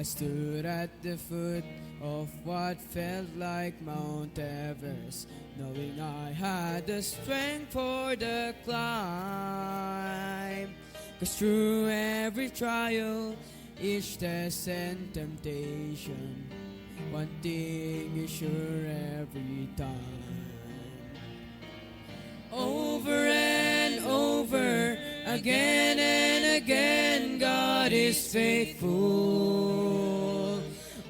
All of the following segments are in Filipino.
I stood at the foot of what felt like Mount Everest, knowing I had the strength for the climb. 'Cause through every trial, each test and temptation, one thing is sure every time. Over and over, again and again, God is faithful.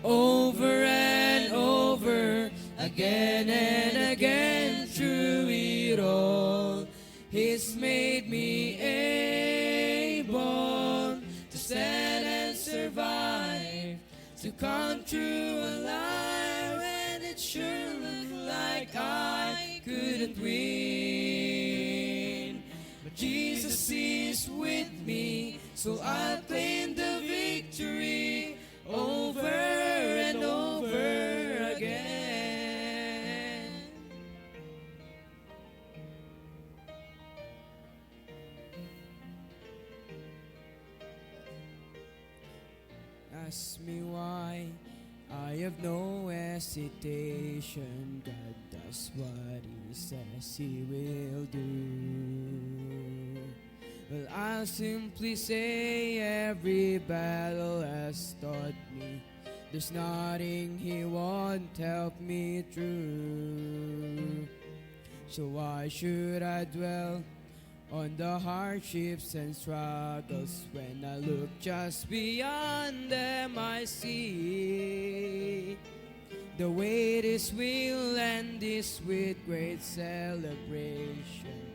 Over and over, again and again, through it all, He's made me able to stand and survive, to come through alive when it sure looked like I couldn't win. But Jesus is with me, so I'll claim the victory over and over again. Ask me why, I have no hesitation. God does what He says He will do. Well, I'll simply say every battle has taught me there's nothing He won't help me through. So why should I dwell on the hardships and struggles when I look just beyond them? I see the way this will end is with great celebration,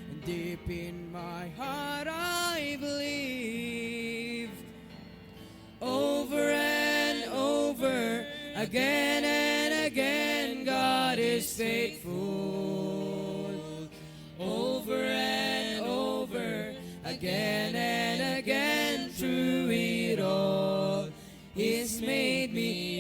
and deep in my heart I believe. Over and over, again and again, God is faithful. Over and over, again and again, through it all, He's made me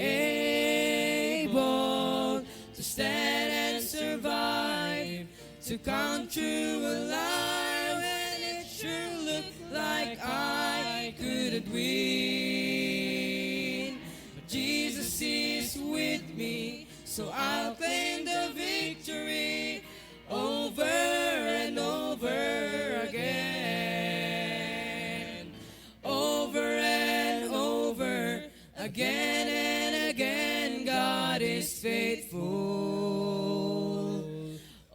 able to stand and survive, to come through alive when it sure looked like I couldn't win. But Jesus is with me, so I'll claim the victory over and over again. Over and over, again and again, God is faithful.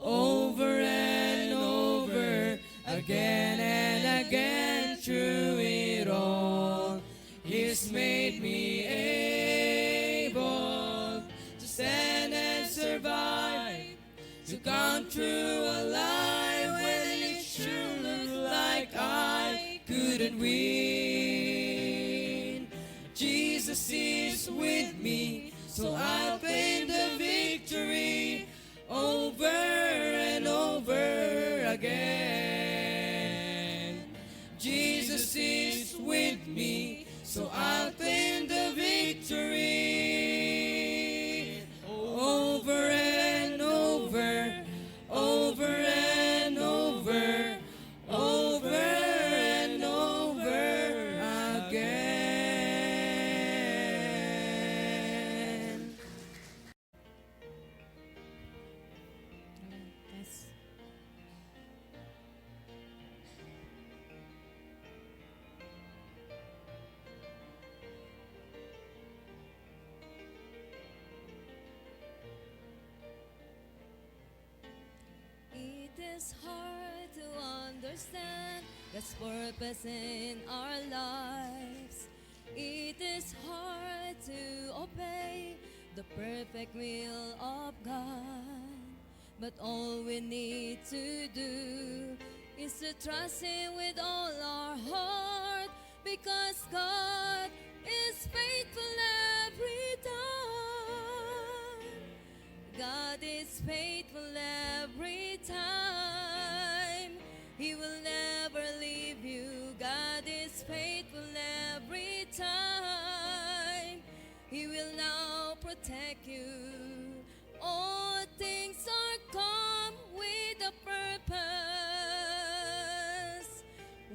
Over and over, again and again, through it all, He's made me able to stand and survive, to come through alive when it sure looked like I couldn't win. Jesus is with me, so I'll claim the victory over and over again. Jesus is with me, so I'll claim the victory over and over, over and over, over and over again. Yes. It is hard to understand God's purpose in our lives. It is hard to obey the perfect will of God. But all we need to do is to trust Him with all our heart, because God is faithful every time. God is faithful every time. He will never leave you. God is faithful every time. He will now protect you. All things are come with a purpose.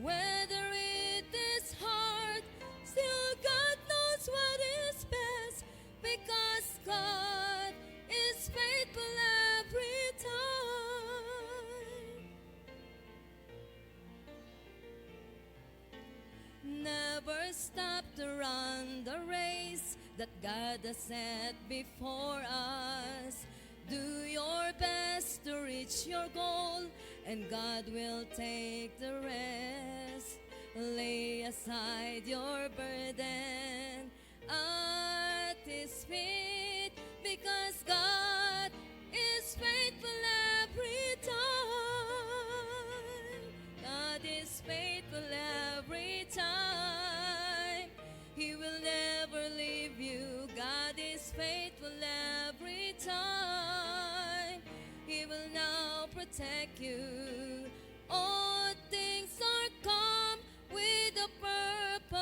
Whether it is hard, still God knows what that God has set before us. Do your best to reach your goal, and God will take the rest. Lay aside your burden at His feet, because God is faithful every time. God is faithful every time. He will never leave you. God is faithful every time. He will now protect you. All things are come with a purpose.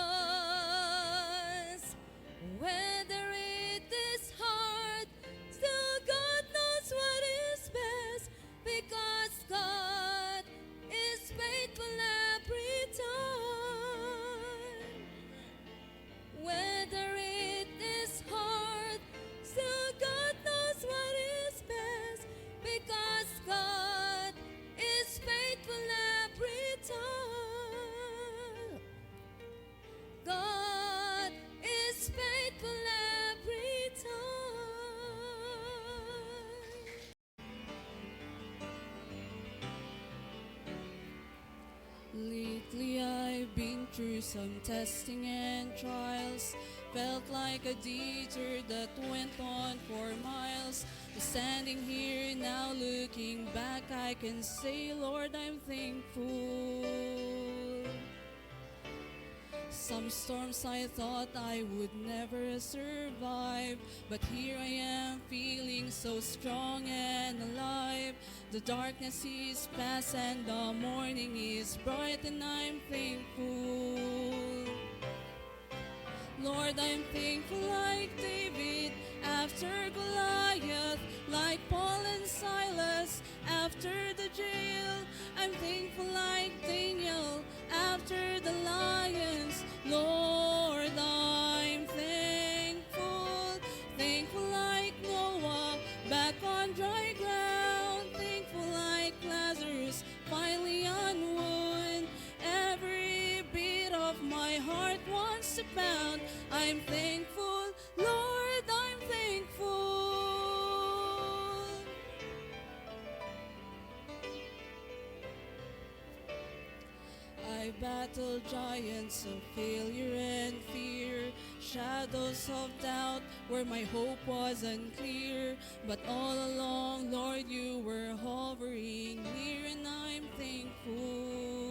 Whether it is hard, still God knows what is best, because God is faithful every time. Whether it is hard, still God knows what is best, because God is faithful every time. God is faithful every time. Lately I've been through some testing and trials. Felt like a detour that went on for miles. Standing here now looking back, I can say, Lord, I'm thankful. Some storms I thought I would never survive, but here I am feeling so strong and alive. The darkness is past and the morning is bright, and I'm thankful. Lord, I'm thankful like David after Goliath, like Paul and Silas after the jail. I'm thankful like Daniel after the lions. Lord, I'm thankful. Thankful like Noah back on dry ground. Thankful like Lazarus finally on wood. Every beat of my heart wants to pound. I'm thankful, Lord, I'm thankful. I battled giants of failure and fear, shadows of doubt where my hope was unclear. But all along, Lord, you were hovering near, and I'm thankful.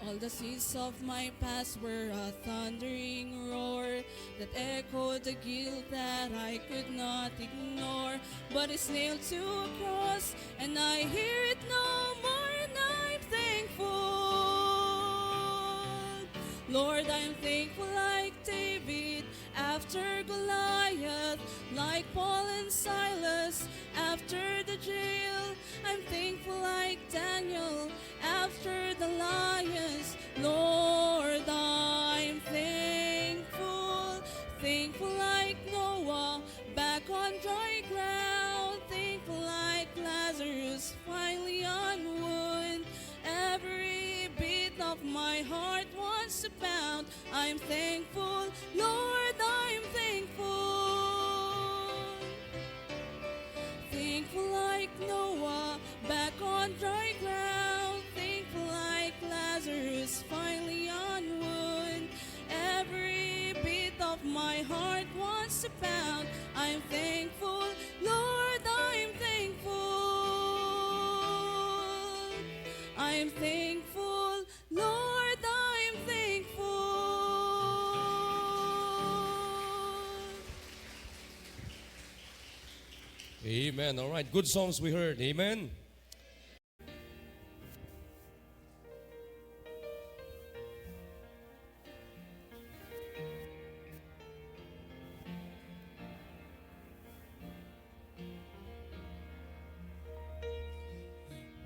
All the sins of my past were a thundering roar that echoed the guilt that I could not ignore. But it's nailed to a cross, and I hear it no more, and I'm thankful. Lord, I'm thankful like David after Goliath, like Paul and Silas after the jail. I'm thankful like Daniel after the lions. Lord, I'm thankful. Thankful like Noah back on dry ground. Thankful like Lazarus finally on wood. Every beat of my heart wants to pound. I'm thankful, Lord, I'm thankful. Thankful like Noah back on dry ground. Thankful like Lazarus finally on wood. Every beat of my heart wants to pound. I'm thankful, Lord, I'm thankful. I'm thankful, Lord, I'm thankful. Amen. All right. Good songs we heard. Amen.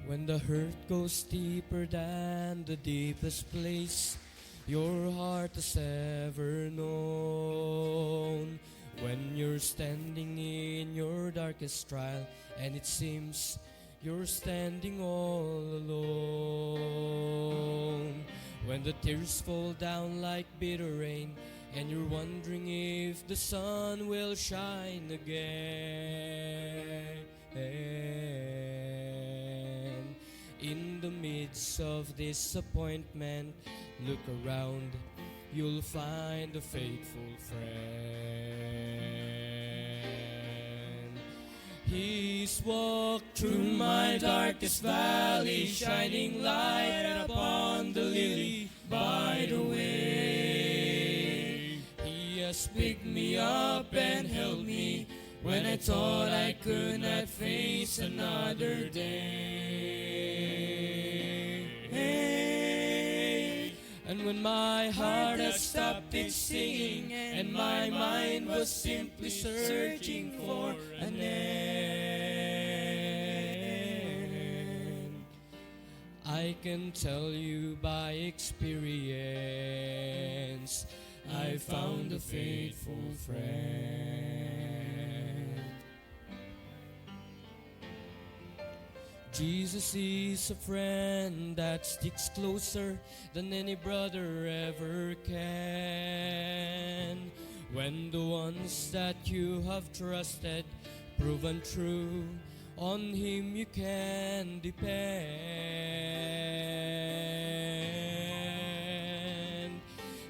When the hurt goes deeper than the deepest place your heart has ever known. When you're standing in your darkest trial and it seems you're standing all alone. When the tears fall down like bitter rain and you're wondering if the sun will shine again. In the midst of disappointment, look around, you'll find a faithful friend. He's walked through my darkest valley, shining light upon the lily by the way. He has picked me up and held me when I thought I could not face another day. And when my heart had stopped its singing and my mind was simply searching for an end, I can tell you by experience, I found a faithful friend. Jesus is a friend that sticks closer than any brother ever can. When the ones that you have trusted proven true, on Him you can depend.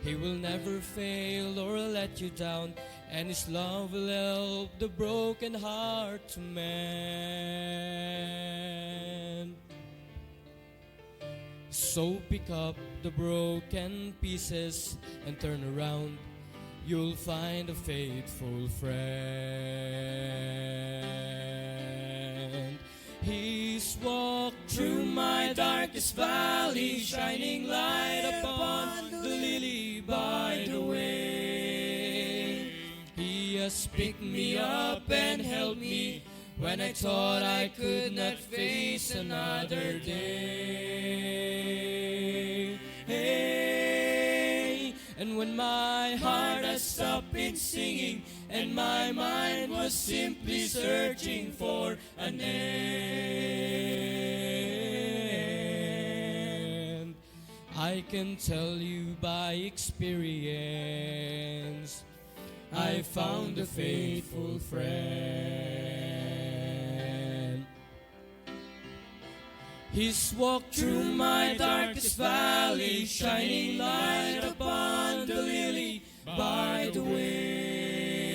He will never fail or let you down, and His love will help the broken heart to mend. So pick up the broken pieces and turn around, you'll find a faithful friend. He's walked through my darkest valley, shining light upon the lily by the way. He has picked me up and held me when I thought I could not face another day. And when my heart has stopped its singing and my mind was simply searching for an end, I can tell you by experience, I found a faithful friend. He's walked through my darkest valley, shining light upon the lily by the way.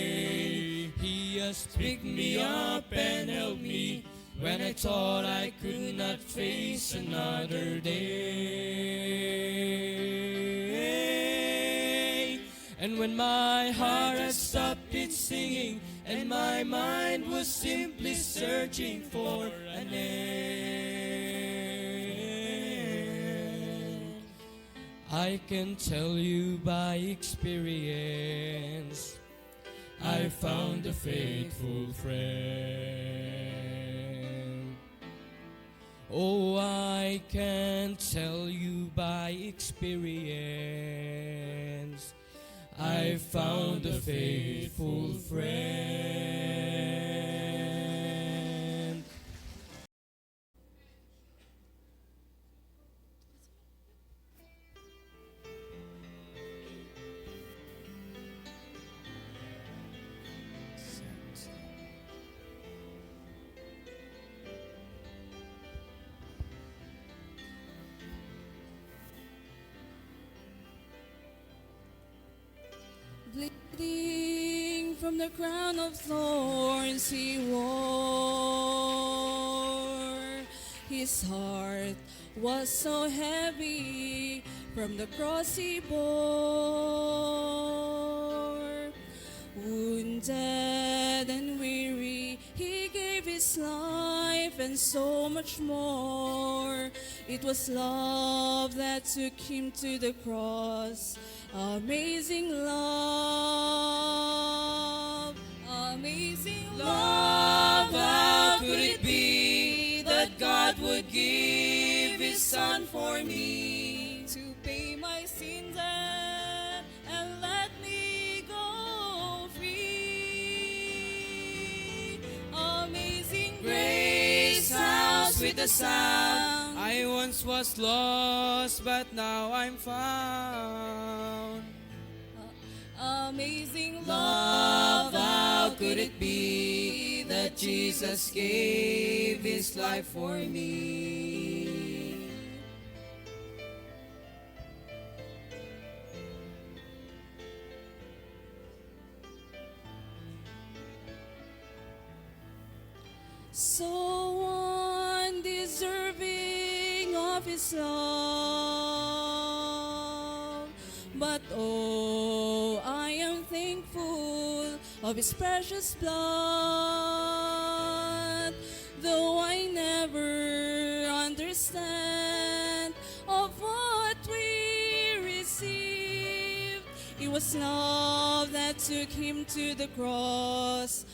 He has picked me up and held me when I thought I could not face another day. And when my heart had stopped its singing and my mind was simply searching for an end, I can tell you by experience, I found a faithful friend. Oh, I can tell you by experience, I found a faithful friend. Bleeding from the crown of thorns He wore. His heart was so heavy from the cross He bore. Wounded and weary, He gave His life and so much more. It was love that took Him to the cross. Amazing love, amazing love. How could it be that God would give His Son for me to pay my sins and let me go free? Amazing grace, how sweet the sound. I once was lost, but now I'm found. Amazing Love, how could it be that Jesus gave His life for me? So undeserving of His love, but oh, I am thankful of His precious blood. Though I never understand of what we received, it was love that took Him to the cross.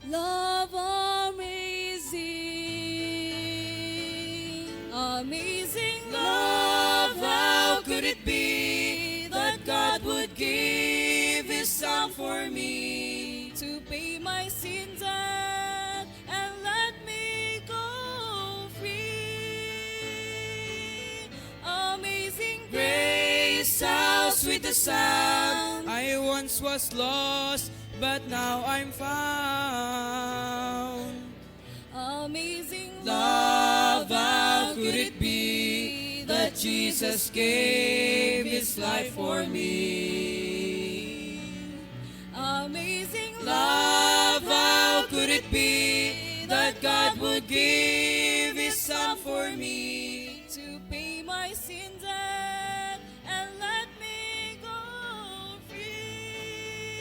Love amazing, amazing Love, how could it be that God would give His Son for me? to pay my sin debt and let me go free. Amazing Grace, how sweet the sound. I once was lost, but now I'm found. amazing Love, how could it be that Jesus gave His life for me? Amazing Love, how could it be that God would give His Son for me? to pay my sin debt and let me go free.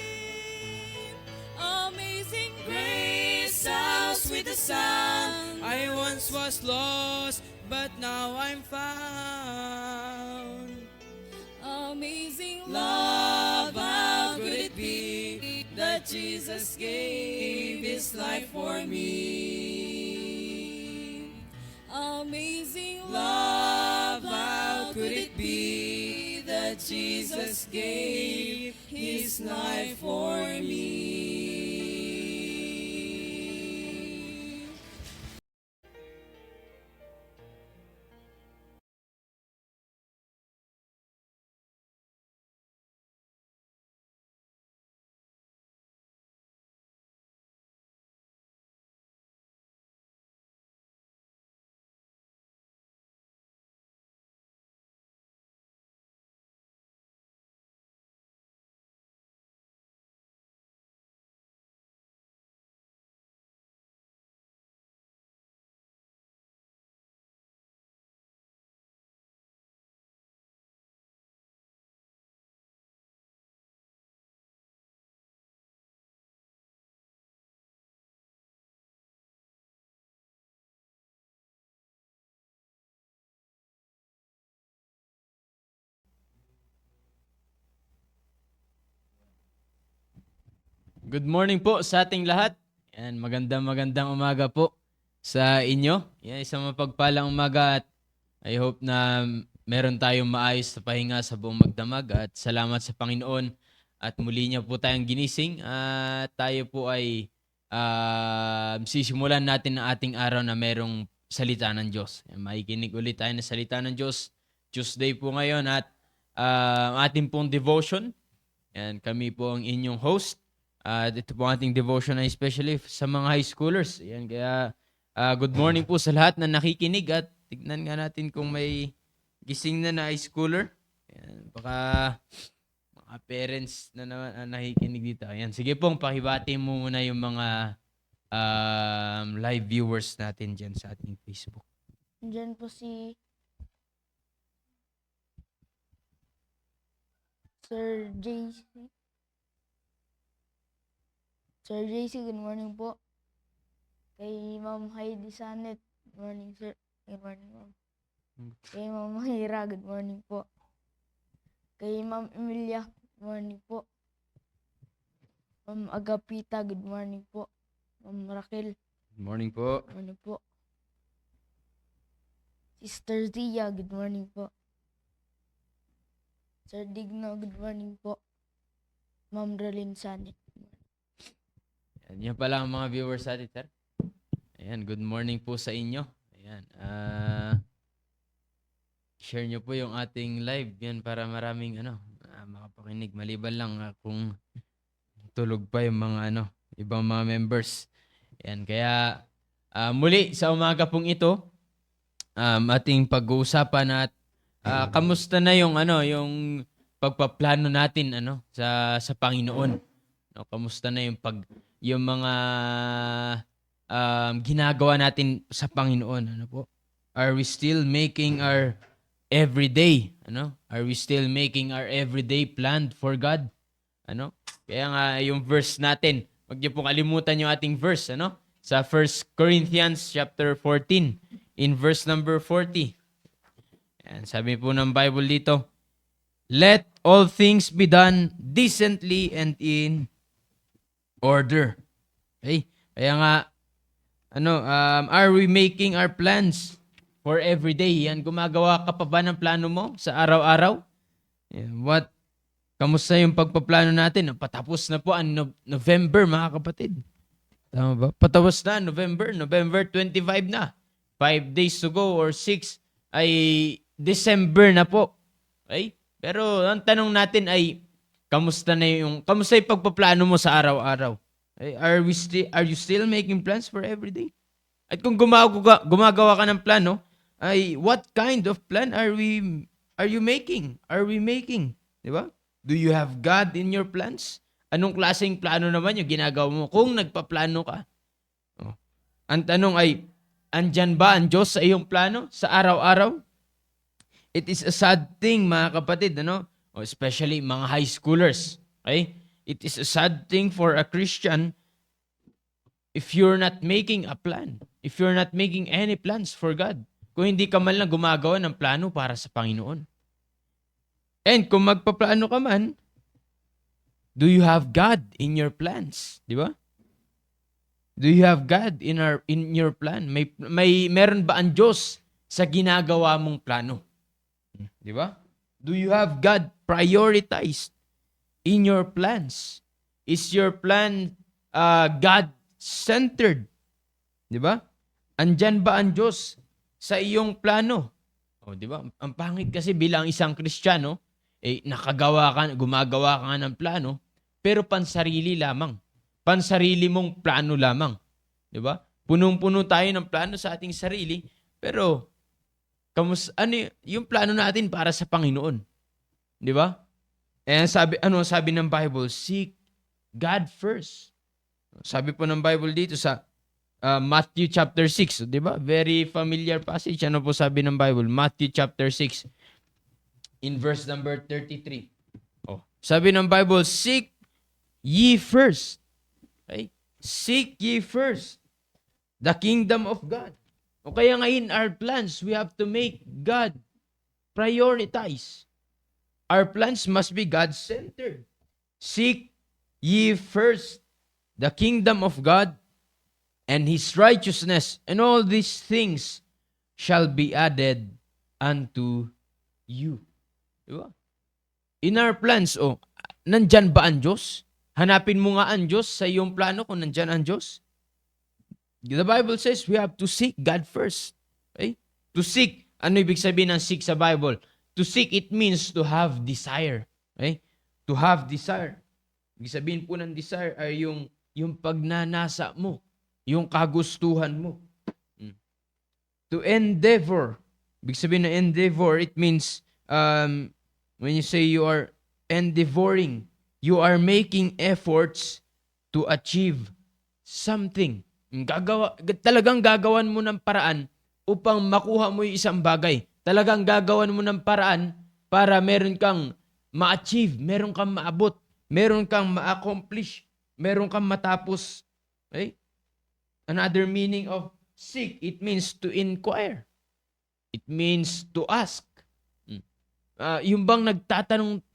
Amazing Grace, how sweet the sound. I once was lost, but now I'm found. amazing Love, how could it be that Jesus gave His life for me? amazing Love, how could it be that Jesus gave His life for me? Good morning po sa ating lahat. Yan, magandang umaga po sa inyo. Yan, isang mapagpalang umaga at I hope na meron tayong maayos na pahinga sa buong magdamag at salamat sa Panginoon at muli niya po tayong ginising at tayo po ay sisimulan natin ang ating araw na merong salita ng Diyos. Yan, makikinig ulit tayo ng salita ng Diyos. Tuesday po ngayon at ating pong devotion. Yan, kami po ang inyong host. Ito po ating devotion na especially sa mga high schoolers. Yan, kaya good morning po sa lahat na nakikinig at tignan nga natin kung may gising na high schooler. Yan, baka mga parents na naman nakikinig dito. Yan, sige pong pakibati mo muna yung mga live viewers natin dyan sa ating Facebook. Diyan po si Sir JC. Sir JC, good morning po. Kay Ma'am Heidi Sanet, good morning sir. Good morning ma'am. Kay Ma'am Mahira, good morning po. Kay Ma'am Emilia, good morning po. Ma'am Agapita, good morning po. Ma'am Raquel, Good morning po. good morning po. Sister Zia, good morning po. Sir Digno, good morning po. Ma'am Rolyn Sanet. Yan pala ang mga viewers natin, sir. Ayan, good morning po sa inyo. Ayan, share nyo po yung ating live yan para maraming makapakinig. Maliban lang kung tulog pa yung mga ibang mga members. Yan, kaya muli sa umaga pong ito, ating pag-uusapan at kamusta na yung yung pagpaplano natin sa Panginoon. No, kamusta na yung mga ginagawa natin sa Panginoon, ano po? Are we still making our everyday, Are we still making our everyday planned for God? Kaya nga yung verse natin, wag niyo pong kalimutan yung ating verse, Sa 1 Corinthians chapter 14 in verse number 40. Yan, sabi po ng Bible dito, let all things be done decently and in order. Okay? Kaya nga are we making our plans for every day? Yan, gumagawa ka pa ba ng plano mo sa araw-araw? Yan, kamusta yung pagpaplano natin? Patapos na po ang November, mga kapatid. Tama ba? Patapos na November 25 na. 5 days to go or 6 ay December na po. Okay? Pero ang tanong natin ay kamusta yung pagpaplano mo sa araw-araw? Okay? Are you still making plans for every day? At kung gumagawa ka ng plano, ay what kind of plan are you making? Are we making? Di ba? Do you have God in your plans? Anong klaseng plano naman yung ginagawa mo kung nagpaplano ka? Ang tanong ay, andyan ba ang Diyos sa iyong plano sa araw-araw? It is a sad thing, mga kapatid, especially mga high schoolers. Okay? It is a sad thing for a Christian if you're not making a plan. If you're not making any plans for God. Kung hindi ka man lang gumagawa ng plano para sa Panginoon. And kung magpaplano ka man, do you have God in your plans? Di ba? Do you have God in your plan? Meron ba ang Diyos sa ginagawa mong plano? Di ba? Do you have God prioritized in your plans? Is your plan God-centered? Di ba? Andyan ba ang Diyos sa iyong plano? Di ba? Ang pangit kasi bilang isang Kristiyano, gumagawa ka ng plano, pero pansarili lamang. Pansarili mong plano lamang. Di ba? Punong-puno tayo ng plano sa ating sarili, pero yung plano natin para sa Panginoon? Di ba? Sabi ng Bible? Seek God first. Sabi po ng Bible dito sa Matthew chapter 6, di ba? Very familiar passage. Ano po sabi ng Bible? Matthew chapter 6 in verse number 33. Sabi ng Bible, seek ye first. Okay? Seek ye first the kingdom of God. O kaya nga in our plans, we have to make God prioritize. Our plans must be God-centered. Seek ye first the kingdom of God and His righteousness, and all these things shall be added unto you. Diba? In our plans, nandyan ba ang Diyos? Hanapin mo nga ang Diyos sa iyong plano kung nandyan ang Diyos. The Bible says we have to seek God first. Okay? To seek, ano ibig sabihin ng seek sa Bible? To seek, it means to have desire. Okay? To have desire. Ibig sabihin po ng desire ay yung pagnanasa mo, yung kagustuhan mo. To endeavor. Ibig sabihin ng endeavor, it means when you say you are endeavoring, you are making efforts to achieve something. Talagang gagawan mo ng paraan upang makuha mo yung isang bagay. Talagang gagawan mo ng paraan para meron kang ma-achieve, meron kang maabot, meron kang ma-accomplish, meron kang matapos. Okay? Another meaning of seek, it means to inquire. It means to ask. Yung bang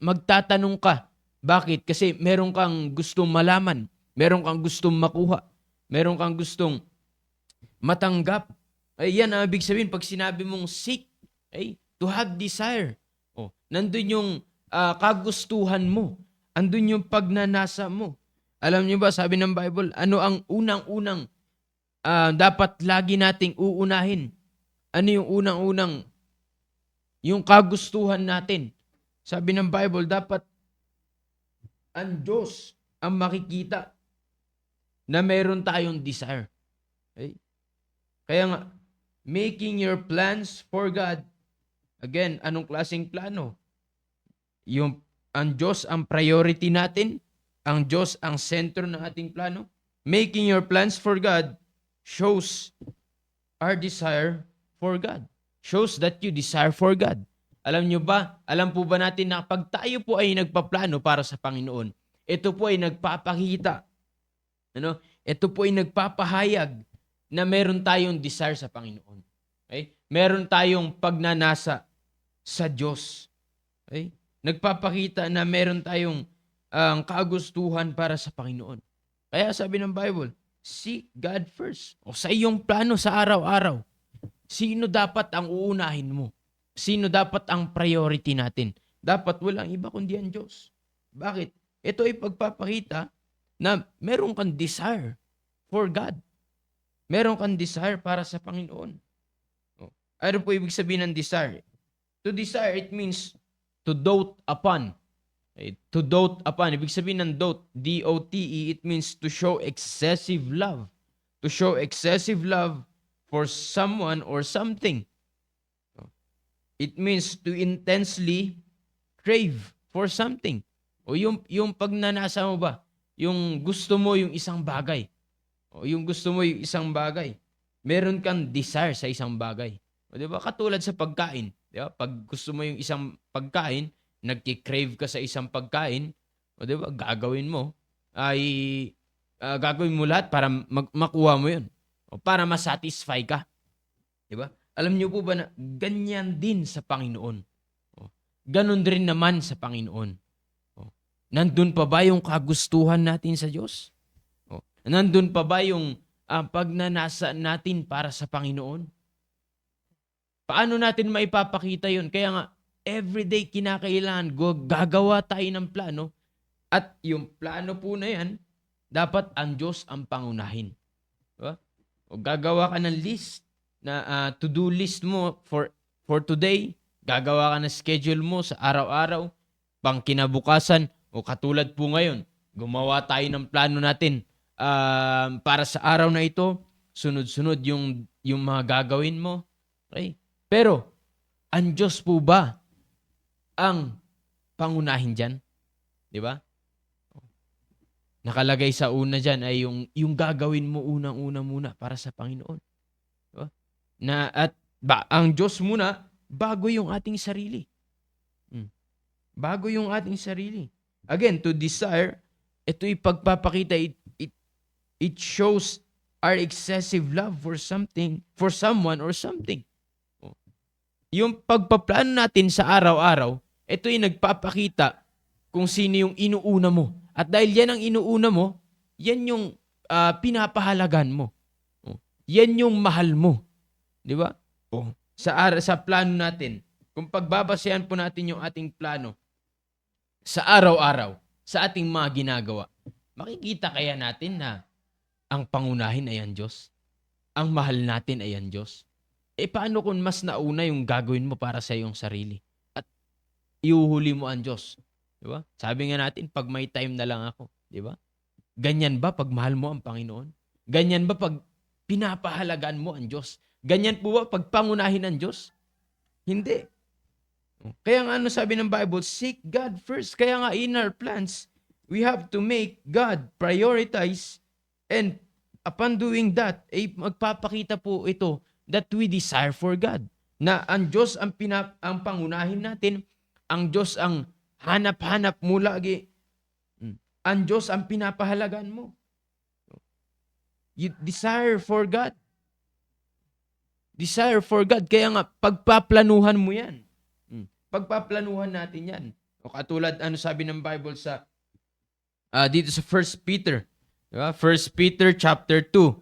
magtatanong ka. Bakit? Kasi meron kang gustong malaman. Meron kang gustong makuha. Meron kang gustong matanggap. Yan ang ibig sabihin pag sinabi mong seek. To have desire. Nandun yung kagustuhan mo. Andun yung pagnanasa mo. Alam niyo ba, sabi ng Bible, ano ang unang-unang dapat lagi nating uunahin? Ano yung unang-unang yung kagustuhan natin? Sabi ng Bible, dapat ang Diyos ang makikita na meron tayong desire. Okay? Kaya nga, making your plans for God. Again, anong klaseng plano? Ang Diyos ang priority natin. Ang Diyos ang sentro ng ating plano. Making your plans for God shows our desire for God. Shows that you desire for God. Alam nyo ba? Alam po ba natin na pag tayo po ay nagpaplano para sa Panginoon, ito po ay nagpapakita. Ito po ay nagpapahayag na meron tayong desire sa Panginoon. Okay? Meron tayong pagnanasa sa Diyos. Okay? Nagpapakita na meron tayong kagustuhan para sa Panginoon. Kaya sabi ng Bible, seek God first. O sa iyong plano sa araw-araw, sino dapat ang uunahin mo? Sino dapat ang priority natin? Dapat walang iba kundi ang Diyos. Bakit? Ito ay pagpapakita na meron kang desire for God. Meron kang desire para sa Panginoon. Ano po ibig sabihin ng desire? To desire, it means to dote upon. Okay? To dote upon. Ibig sabihin ng dote, D-O-T-E, it means to show excessive love. To show excessive love for someone or something. It means to intensely crave for something. O yung pagnanasa mo ba? Yung gusto mo yung isang bagay. O yung gusto mo yung isang bagay. Meron kang desire sa isang bagay. O di ba? Katulad sa pagkain. Di ba? Pag gusto mo yung isang pagkain, nagki-crave ka sa isang pagkain, o di ba? Gagawin mo lahat para makuha mo yun. O para masatisfy ka. Di ba? Alam niyo po ba na ganyan din sa Panginoon? O, ganon rin naman sa Panginoon. O, nandun pa ba yung kagustuhan natin sa Diyos? O, nandun pa ba yung pagnanasa natin para sa Panginoon? Paano natin maipapakita yun? Kaya nga, everyday kinakailangan gagawa tayo ng plano at yung plano po na yan, dapat ang Diyos ang pangunahin. Diba? O gagawa ka ng list na to-do list mo for today, gagawa ka ng schedule mo sa araw-araw, pang kinabukasan, o katulad po ngayon, gumawa tayo ng plano natin para sa araw na ito, sunod-sunod yung mga gagawin mo. Okay? Pero, ang Diyos po ba ang pangunahin dyan? Di ba? Nakalagay sa una dyan ay yung gagawin mo unang-una muna para sa Panginoon. Diba? Ang Diyos muna bago yung ating sarili. Bago yung ating sarili. Again, to desire, ito ipagpapakita, it shows our excessive love for something, for someone or something. Yung pagpaplano natin sa araw-araw, ito yung nagpapakita kung sino yung inuuna mo. At dahil yan ang inuuna mo, yan yung pinapahalagan mo. Yan yung mahal mo. Di ba? Sa plano natin, kung pagbabasehan po natin yung ating plano sa araw-araw, sa ating mga ginagawa, makikita kaya natin na ang pangunahin ay ang Diyos? Ang mahal natin ay ang Diyos? Paano kung mas nauna yung gagawin mo para sa iyong sarili? At iuhuli mo ang Diyos? Di ba? Sabi nga natin, pag may time na lang ako. Di ba? Ganyan ba pag mahal mo ang Panginoon? Ganyan ba pag pinapahalagaan mo ang Diyos? Ganyan po ba pag pangunahin ang Diyos? Hindi. Kaya nga ano sabi ng Bible, seek God first. Kaya nga in our plans, we have to make God prioritize, and upon doing that, magpapakita po ito that we desire for God. Na ang Diyos ang pangunahin natin, ang Diyos ang hanap-hanap mo lagi, ang Diyos ang pinapahalagan mo. You desire for God. Desire for God. Kaya nga, pagpaplanuhan mo yan. Pagpaplanuhan natin yan. O katulad, ano sabi ng Bible sa dito sa 1 Peter. Diba? 1 Peter chapter 2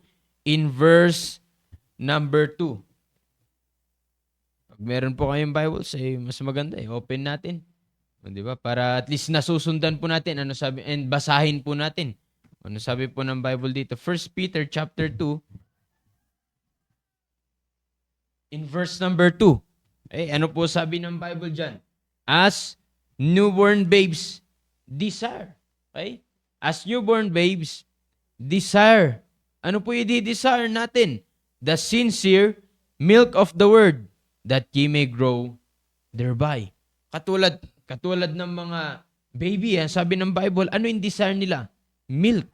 in verse number 2. Pag meron po kayong Bible, mas maganda open natin. Di ba? Para at least nasusundan po natin ano sabi, and basahin po natin. Ano sabi po ng Bible dito? 1 Peter chapter 2 in verse number 2. Ano po sabi ng Bible dyan? As newborn babes, desire. Okay? As newborn babes, desire. Ano po yung desire natin? The sincere milk of the word, that ye may grow thereby. Katulad ng mga baby, sabi ng Bible, ano yung desire nila? Milk.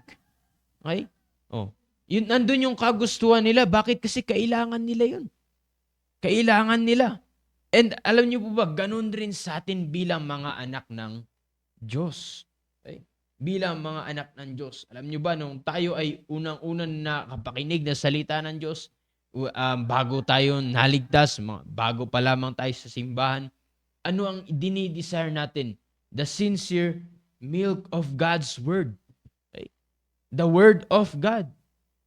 Okay? Oh. Yun, nandun yung kagustuhan nila. Bakit? Kasi kailangan nila yun. Kailangan nila. And alam niyo po ba, ganun rin sa atin bilang mga anak ng Diyos. Okay? Bilang mga anak ng Diyos. Alam niyo ba, nung tayo ay unang-unang nakapakinig na salita ng Diyos, bago tayo naligtas, bago pa lamang tayo sa simbahan, ano ang dinidesire natin? The sincere milk of God's Word. Okay? The Word of God.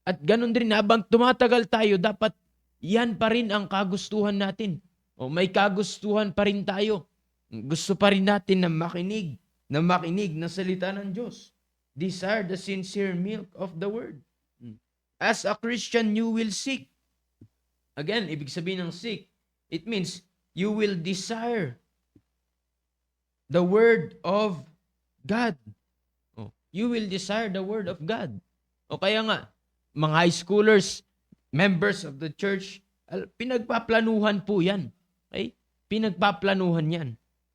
At ganun din, habang tumatagal tayo, dapat yan pa rin ang kagustuhan natin. O may kagustuhan pa rin tayo. Gusto pa rin natin na makinig ng salita ng Diyos. Desire the sincere milk of the Word. As a Christian, you will seek. Again, ibig sabihin ng seek, it means you will desire the Word of God. Oh, you will desire the Word of God. O kaya nga, mga high schoolers, members of the church, pinagpaplanuhan po yan. Okay? Pinagpaplanuhan yan.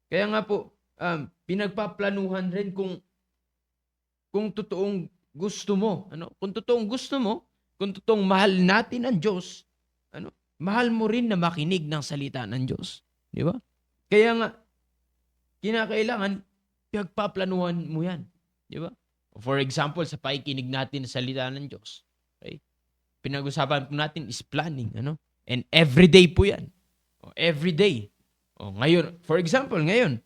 Kaya nga po, pinagpaplanuhan rin kung totoong gusto mo. Kung totoong gusto mo, kung totoong mahal natin ang Diyos, mahal mo rin na makinig ng salita ng Diyos. Di ba? Kaya nga, kinakailangan, pinagpaplanuhan mo yan. Di ba? For example, sa pakikinig natin sa salita ng Diyos, okay? Pinag-usapan po natin is planning. And everyday po yan. Everyday. Ngayon, for example, ngayon,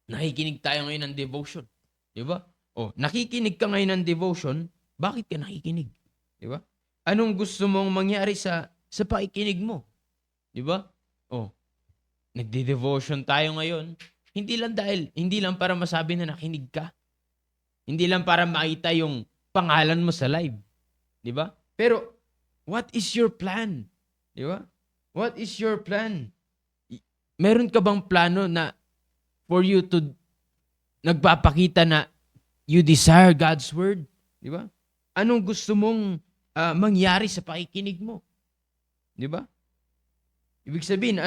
nakikinig tayo ngayon ng devotion. Di ba? Nakikinig ka ngayon ng devotion, bakit ka nakikinig? Di ba? Anong gusto mong mangyari sa pakikinig mo? Di ba? Nagde-devotion tayo ngayon. Hindi lang para masabi na nakinig ka. Hindi lang para makita yung pangalan mo sa live. Di ba? Pero, what is your plan? Di ba? What is your plan? Meron ka bang plano na for you to nagpapakita na you desire God's word? Di ba? Anong gusto mong mangyari sa pakikinig mo? Di ba? Ibig sabihin,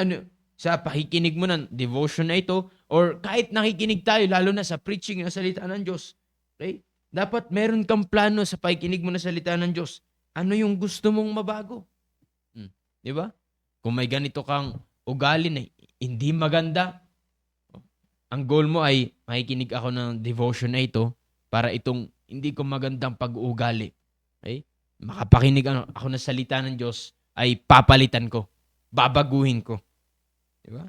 sa pakikinig mo ng devotion na ito, or kahit nakikinig tayo, lalo na sa preaching ng salita ng Diyos, okay? Dapat meron kang plano sa pakikinig mo ng salita ng Diyos. Ano yung gusto mong mabago? Di ba? Kung may ganito kang ugali na hindi maganda, ang goal mo ay makikinig ako ng devotion na ito para itong hindi ko magandang pag-uugali. Okay? Makapakinig ako ng salita ng Diyos ay papalitan ko. Babaguhin ko. Di ba?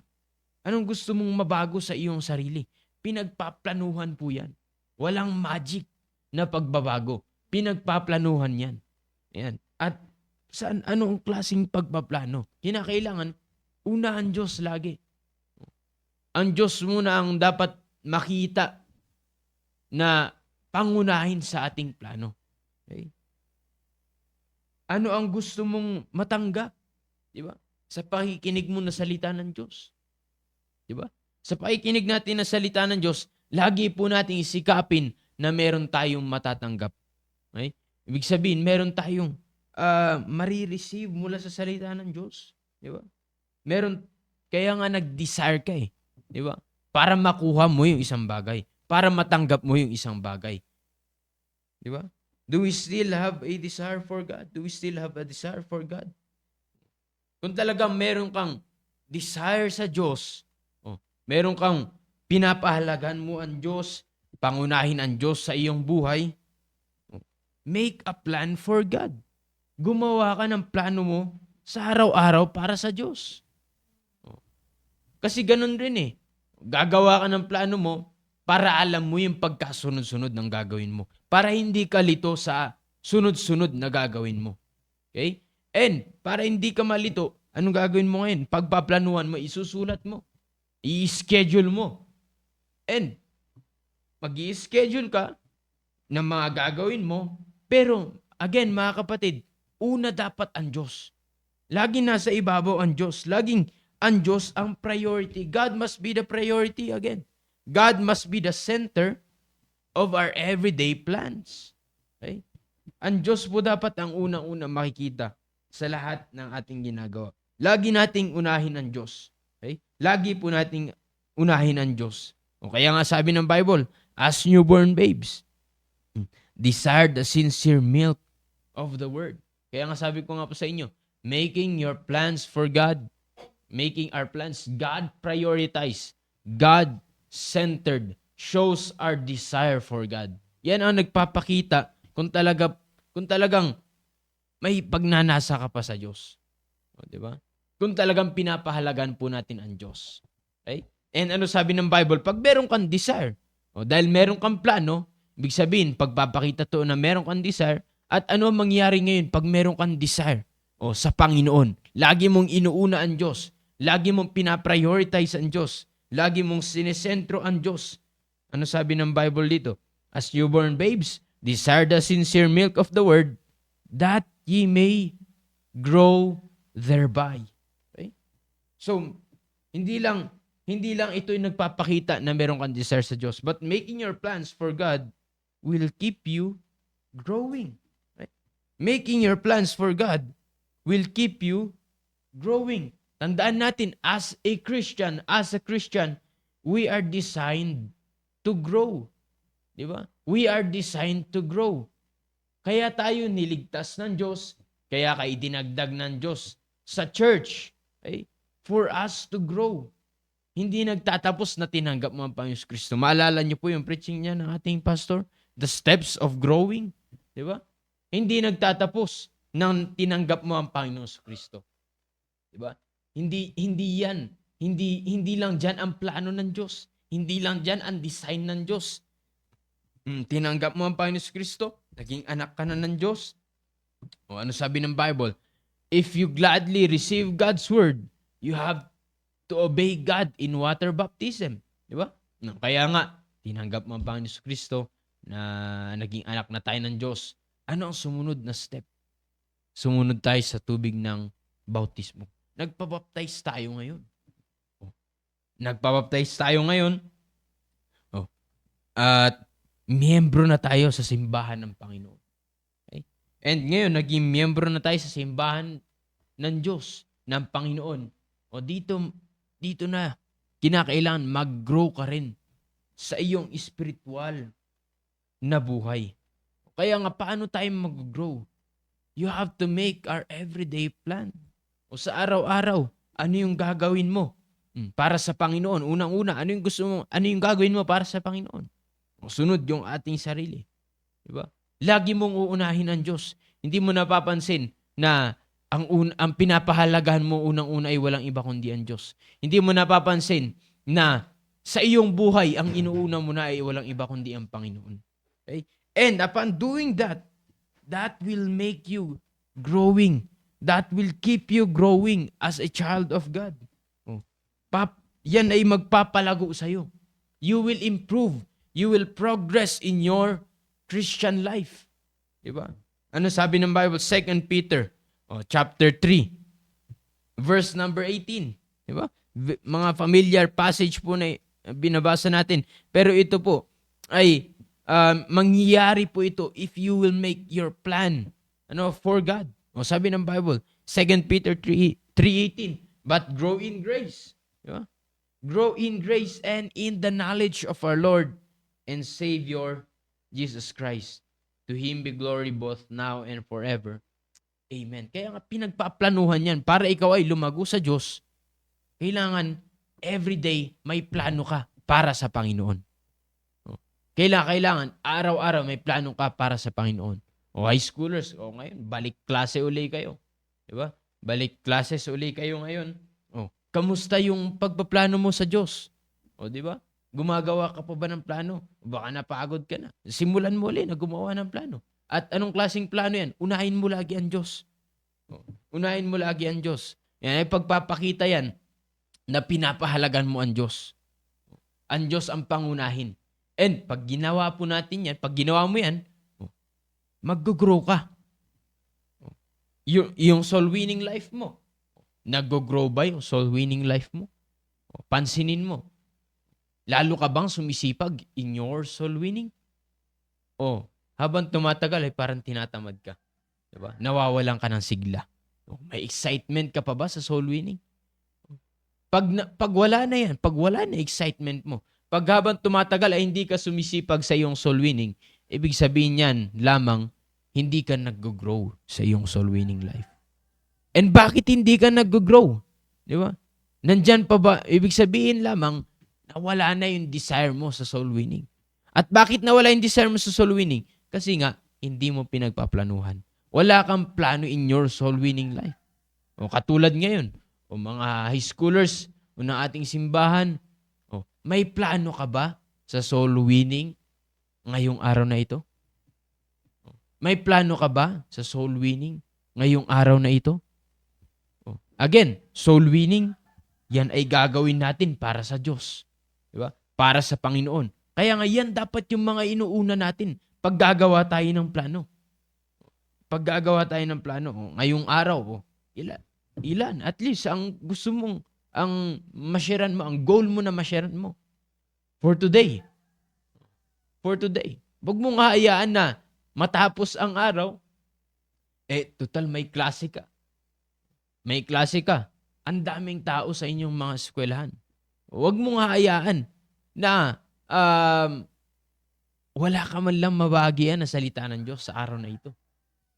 Anong gusto mong mabago sa iyong sarili? Pinagpaplanuhan po yan. Walang magic na pagbabago. Pinagpaplanuhan yan. Yan. At anong klaseng pagpaplano? Kinakailangan, una ang Diyos lagi. Ang Diyos muna ang dapat makita na pangunahin sa ating plano. Okay? Ano ang gusto mong matanggap? Di ba? Sa pakikinig mo na salita ng Diyos. Di ba? Sa pakikinig natin na salita ng Diyos, lagi po nating isikapin na meron tayong matatanggap. Okay? Ibig sabihin, meron tayong marireceive mula sa salita ng Diyos. Di ba? Kaya nga nag-desire ka eh. Di ba? Para makuha mo yung isang bagay. Para matanggap mo yung isang bagay. Di ba? Do we still have a desire for God? Do we still have a desire for God? Kung talagang meron kang desire sa Diyos, meron kang pinapahalagan mo ang Diyos, pangunahin ang Diyos sa iyong buhay, make a plan for God. Gumawa ka ng plano mo sa araw-araw para sa Diyos. Kasi ganun rin eh. Gagawa ka ng plano mo para alam mo yung pagkasunod-sunod ng gagawin mo. Para hindi ka lito sa sunod-sunod na gagawin mo. Okay? And para hindi ka malito, anong gagawin mo ngayon? Pagpaplanuhan mo, isusulat mo. I-schedule mo. And mag-i-schedule ka ng mga gagawin mo. Pero, again, mga kapatid, una dapat ang Diyos. Lagi nasa ibabaw ang Diyos. Laging ang Diyos ang priority. God must be the priority again. God must be the center of our everyday plans. Okay? Ang Diyos po dapat ang unang-una makikita sa lahat ng ating ginagawa. Lagi nating unahin ang Diyos. Okay? Lagi po nating unahin ang Diyos. O kaya nga sabi ng Bible, as newborn babes, desire the sincere milk of the Word. Kaya nga sabi ko nga po sa inyo, making your plans for God, making our plans God prioritized, God-centered, shows our desire for God. Yan ang nagpapakita kung talagang may pagnanasa ka pa sa Diyos. O, di ba? Kung talagang pinapahalagan po natin ang Diyos. Okay? And ano sabi ng Bible? Pag meron kang desire, o dahil meron kang plano, ibig sabihin, pagpapakita to na meron kang desire, at ano ang mangyari ngayon pag meron kang desire? O sa Panginoon. Lagi mong inuuna ang Diyos. Lagi mong pinaprioritize ang Diyos. Lagi mong sinesentro ang Diyos. Ano sabi ng Bible dito? As newborn babes, desire the sincere milk of the Word, that ye may grow thereby. Okay? So, hindi lang ito yung nagpapakita na meron kang desire sa Diyos, but making your plans for God will keep you growing. Right? Making your plans for God will keep you growing. Tandaan natin, as a Christian, we are designed to grow. Di ba? We are designed to grow. Kaya tayo niligtas ng Diyos, kaya ka idinagdag ng Diyos sa church, okay? For us to grow. Hindi nagtatapos na tinanggap mo ang Panginoon Kristo. Maalala niyo po yung preaching niya ng ating pastor? The steps of growing. Di ba? Hindi nagtatapos nang tinanggap mo ang Panginoon Kristo. Di ba? Hindi yan. Hindi lang diyan ang plano ng Diyos. Hindi lang diyan ang design ng Diyos. Tinanggap mo ang Panginoon Kristo, naging anak ka na ng Diyos. O ano sabi ng Bible? If you gladly receive God's word, you have to obey God in water baptism. Di ba? Kaya nga, tinanggap mo ang Panginoon Kristo na naging anak na tayo ng Diyos. Ano ang sumunod na step? Sumunod tayo sa tubig ng bautismo. Nagpabaptize tayo ngayon. Nagpabaptize tayo ngayon. At miyembro na tayo sa simbahan ng Panginoon. Okay? And ngayon, naging miyembro na tayo sa simbahan ng Diyos, ng Panginoon. O dito na, kinakailangan mag-grow ka rin sa iyong spiritual na buhay. Kaya nga, paano tayo mag-grow? You have to make our everyday plan. O sa araw-araw, ano yung gagawin mo para sa Panginoon? Unang-una, ano yung gagawin mo para sa Panginoon? O sunod yung ating sarili. Diba? Lagi mong uunahin ang Diyos. Hindi mo napapansin na ang pinapahalagahan mo unang-una ay walang iba kundi ang Diyos. Hindi mo napapansin na sa iyong buhay, ang inuuna mo na ay walang iba kundi ang Panginoon. Okay? And upon doing that, that will make you growing. That will keep you growing as a child of God. Yan ay magpapalago sa'yo. You will improve. You will progress in your Christian life. Diba? Ano sabi ng Bible? 2 Peter chapter 3, verse number 18. Diba? Mga familiar passage po na binabasa natin. Pero ito po ay mangyayari po ito if you will make your plan for God. Sabi ng Bible, 2 Peter 3:18, but grow in grace. Diba? Grow in grace and in the knowledge of our Lord and Savior, Jesus Christ. To Him be glory both now and forever. Amen. Kaya nga pinagpaplanuhan yan para ikaw ay lumago sa Diyos. Kailangan everyday may plano ka para sa Panginoon. Kailangan araw-araw may plano ka para sa Panginoon. O high schoolers, ngayon, balik klase uli kayo. Diba? Balik classes uli kayo ngayon. Kamusta yung pagpaplano mo sa Diyos? Diba? Gumagawa ka pa ba ng plano? Baka napagod ka na. Simulan mo ulit na gumawa ng plano. At anong klaseng plano yan? Unahin mo lagi ang Diyos. Unahin mo lagi ang Diyos. Yan ay pagpapakita yan na pinapahalagan mo ang Diyos. Ang Diyos ang pangunahin. And pag ginawa po natin yan, pag ginawa mo yan, mag-grow ka. Yung soul winning life mo, nag-grow ba yung soul winning life mo? Pansinin mo. Lalo ka bang sumisipag in your soul winning? Oh, habang tumatagal ay parang tinatamad ka. 'Di ba? Nawawalan ka ng sigla. Oh, may excitement ka pa ba sa soul winning? Pag wala na 'yan, pag wala na excitement mo, pag habang tumatagal ay hindi ka sumisipag sa iyong soul winning, ibig sabihin niyan lamang hindi ka nag-grow sa iyong soul winning life. And bakit hindi ka nag-grow? 'Di ba? Nandyan pa ba? Ibig sabihin lamang nawala na yung desire mo sa soul winning. At bakit nawala yung desire mo sa soul winning? Kasi nga, hindi mo pinagpaplanuhan. Wala kang plano in your soul winning life. O katulad ngayon, o mga high schoolers, o ng ating simbahan, o, may plano ka ba sa soul winning ngayong araw na ito? O, may plano ka ba sa soul winning ngayong araw na ito? O, again, soul winning, yan ay gagawin natin para sa Diyos. Diba? Para sa Panginoon. Kaya nga yan dapat yung mga inuuna natin pag gagawa tayo ng plano. Pag gagawa tayo ng plano, ngayong araw, ilan? At least, ang gusto mong, ang masharean mo, ang goal mo na masharean mo. For today. For today. Huwag mong hayaan na matapos ang araw, total may klase ka. May klase ka. Ang daming tao sa inyong mga eskwelahan. Huwag mong hayaan na wala ka man lang mabahagian na salita ng Diyos sa araw na ito.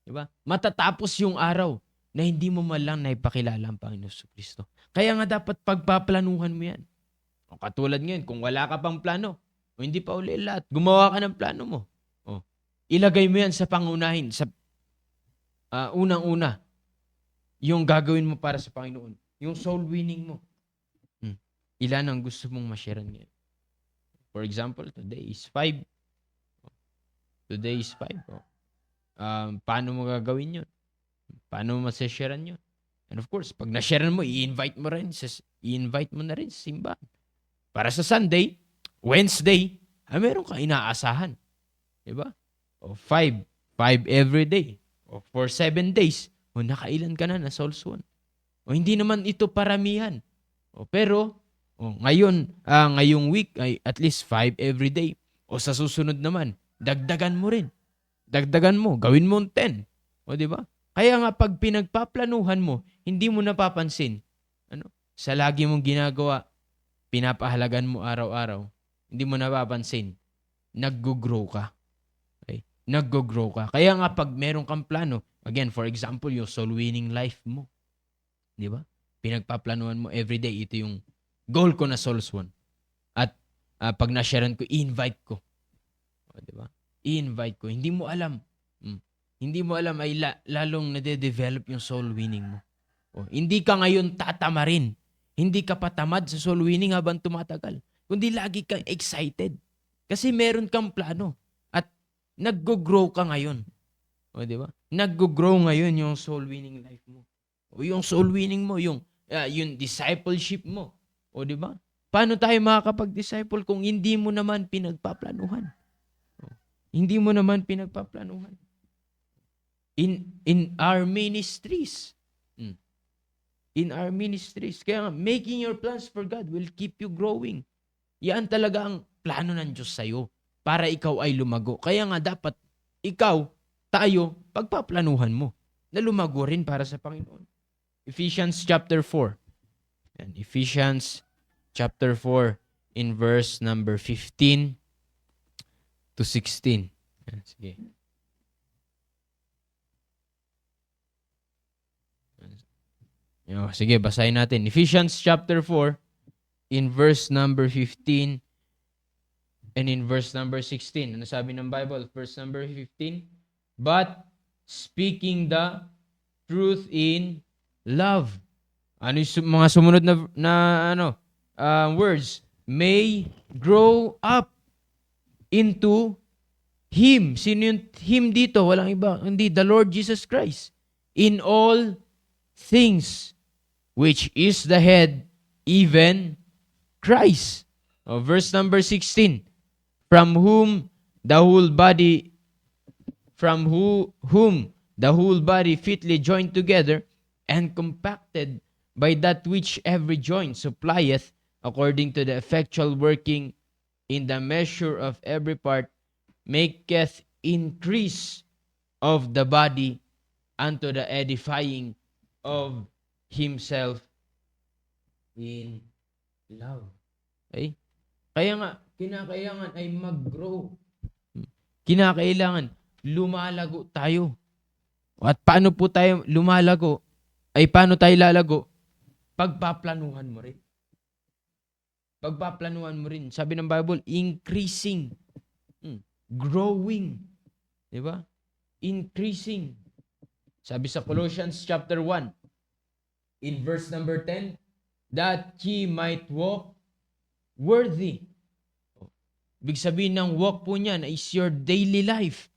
Diba? Matatapos yung araw na hindi mo man lang naipakilala ang Panginoon Kristo. Kaya nga dapat pagpaplanuhan mo yan. O katulad ngayon, kung wala ka pang plano, o hindi pa uli lahat, gumawa ka ng plano mo. O, ilagay mo yan sa pangunahin, sa unang-una, yung gagawin mo para sa Panginoon. Yung soul winning mo. Ilan ang gusto mong ma-share ngayon? For example, today is 5. Today is 5. Paano mo gagawin yun? Paano mo masasharean yun? And of course, pag na-sharean mo, i-invite mo na rin sa simbahan. Para sa Sunday, Wednesday, meron kang inaasahan. Diba? O 5 every day. O for 7 days, nakailan ka na souls won. O hindi naman ito paramihan. O pero, ngayong week ay at least 5 every day. O sa susunod naman, dagdagan mo rin. Dagdagan mo, gawin mo 10. O di ba? Kaya nga pag pinagpaplanuhan mo, hindi mo napapansin. Sa lagi mong ginagawa, pinapahalagan mo araw-araw, hindi mo napapansin, nag-grow ka. Okay? Nag-grow ka. Kaya nga pag meron kang plano, again, for example, yung soul winning life mo. Di ba? Pinagpaplanuhan mo everyday, ito yung goal ko na souls won. At pag na-sharean ko, i-invite ko. O, di ba? I-invite ko. Hindi mo alam. Hindi mo alam ay lalong nade-develop yung soul winning mo. O, hindi ka ngayon tatamarin. Hindi ka patamad sa soul winning habang tumatagal. Kundi lagi kang excited. Kasi meron kang plano. At nag-grow ka ngayon. O, di ba? Nag-grow ngayon yung soul winning life mo. O yung soul winning mo, yung discipleship mo. O, di ba? Paano tayo makakapag-disciple kung hindi mo naman pinagpaplanuhan? Hindi mo naman pinagpaplanuhan. In our ministries. In our ministries. Kaya nga, making your plans for God will keep you growing. Yan talaga ang plano ng Diyos sa'yo para ikaw ay lumago. Kaya nga dapat tayo, pagpaplanuhan mo na lumago rin para sa Panginoon. Ephesians chapter 4. And Ephesians chapter 4 in verse number 15 to 16. Sige. Sige, basahin natin. Ephesians chapter 4 in verse number 15 and in verse number 16. Ano sabi ng Bible? Verse number 15. But speaking the truth in love. Ano yung mga sumunod na words? May grow up into Him. Sino yung Him dito? Walang iba. Hindi, the Lord Jesus Christ. In all things, which is the head, even Christ. Verse number 16. From whom the whole body fitly joined together and compacted by that which every joint supplieth, according to the effectual working in the measure of every part, maketh increase of the body unto the edifying of himself in love. Okay? Kaya nga, kinakailangan ay mag-grow. Kinakailangan lumalago tayo. At paano po tayo lumalago? Ay paano tayo lalago? Pagpaplanuhan mo rin. Pagpaplanuhan mo rin. Sabi ng Bible, increasing. Growing. Diba? Increasing. Sabi sa Colossians chapter 1, in verse number 10, that ye might walk worthy. Ibig sabihin ng walk po niyan is your daily life.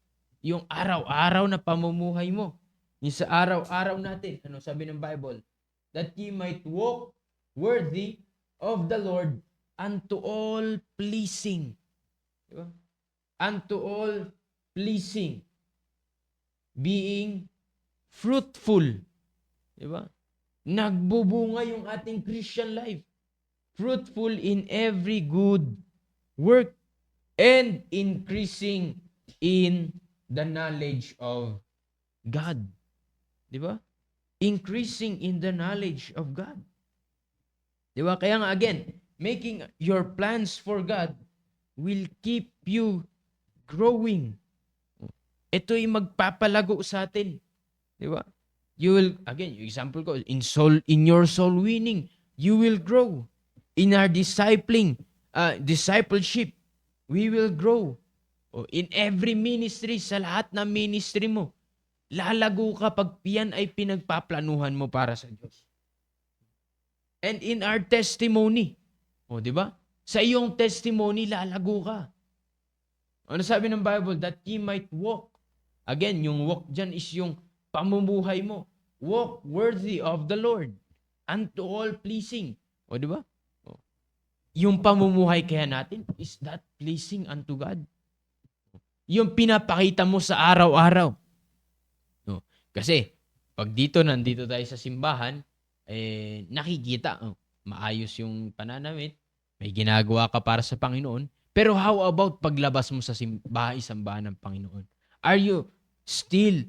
Yung araw-araw na pamumuhay mo. Yung sa araw-araw natin. Ano sabi ng Bible? That ye might walk worthy of the Lord unto all pleasing. Diba? Unto all pleasing. Being fruitful. Diba? Nagbubunga yung ating Christian life. Fruitful in every good work and increasing in the knowledge of God. Diba? Increasing in the knowledge of God. Diba? Kaya nga again, making your plans for God will keep you growing. Ito'y magpapalago sa atin. Diba? You will, again, yung example ko, in your soul winning, you will grow. In our discipleship, we will grow. In every ministry, sa lahat ng ministry mo, lalago ka pag yan ay pinagpaplanuhan mo para sa Diyos. And in our testimony, di ba? Sa iyong testimony, lalago ka. Ano sabi ng Bible? That ye might walk. Again, yung walk dyan is yung pamumuhay mo. Walk worthy of the Lord unto all pleasing. Di ba? Yung pamumuhay kaya natin, is that pleasing unto God? Yung pinapakita mo sa araw-araw. Kasi, pag nandito tayo sa simbahan, nakikita, maayos yung pananamit, may ginagawa ka para sa Panginoon, pero how about paglabas mo sa sambahan ng Panginoon? Are you still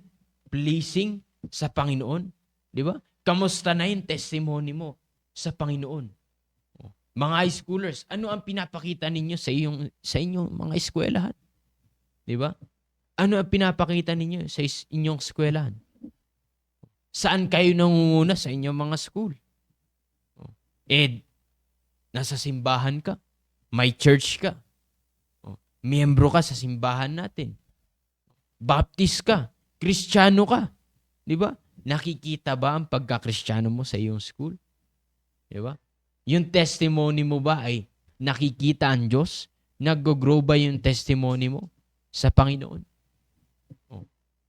pleasing sa Panginoon? Di ba? Kamusta na yung testimony mo sa Panginoon? Mga high schoolers, ano ang pinapakita ninyo sa inyong mga eskwelahan? Di ba? Ano ang pinapakita ninyo sa inyong eskwelahan? Saan kayo nangunguna sa inyong mga school? Nasa simbahan ka. May church ka. Miyembro ka sa simbahan natin. Baptist ka. Kristiyano ka. Di ba? Nakikita ba ang pagka-Kristiyano mo sa iyong school? Di ba? Yung testimony mo ba ay nakikita ang Diyos? Nag-grow ba yung testimony mo sa Panginoon?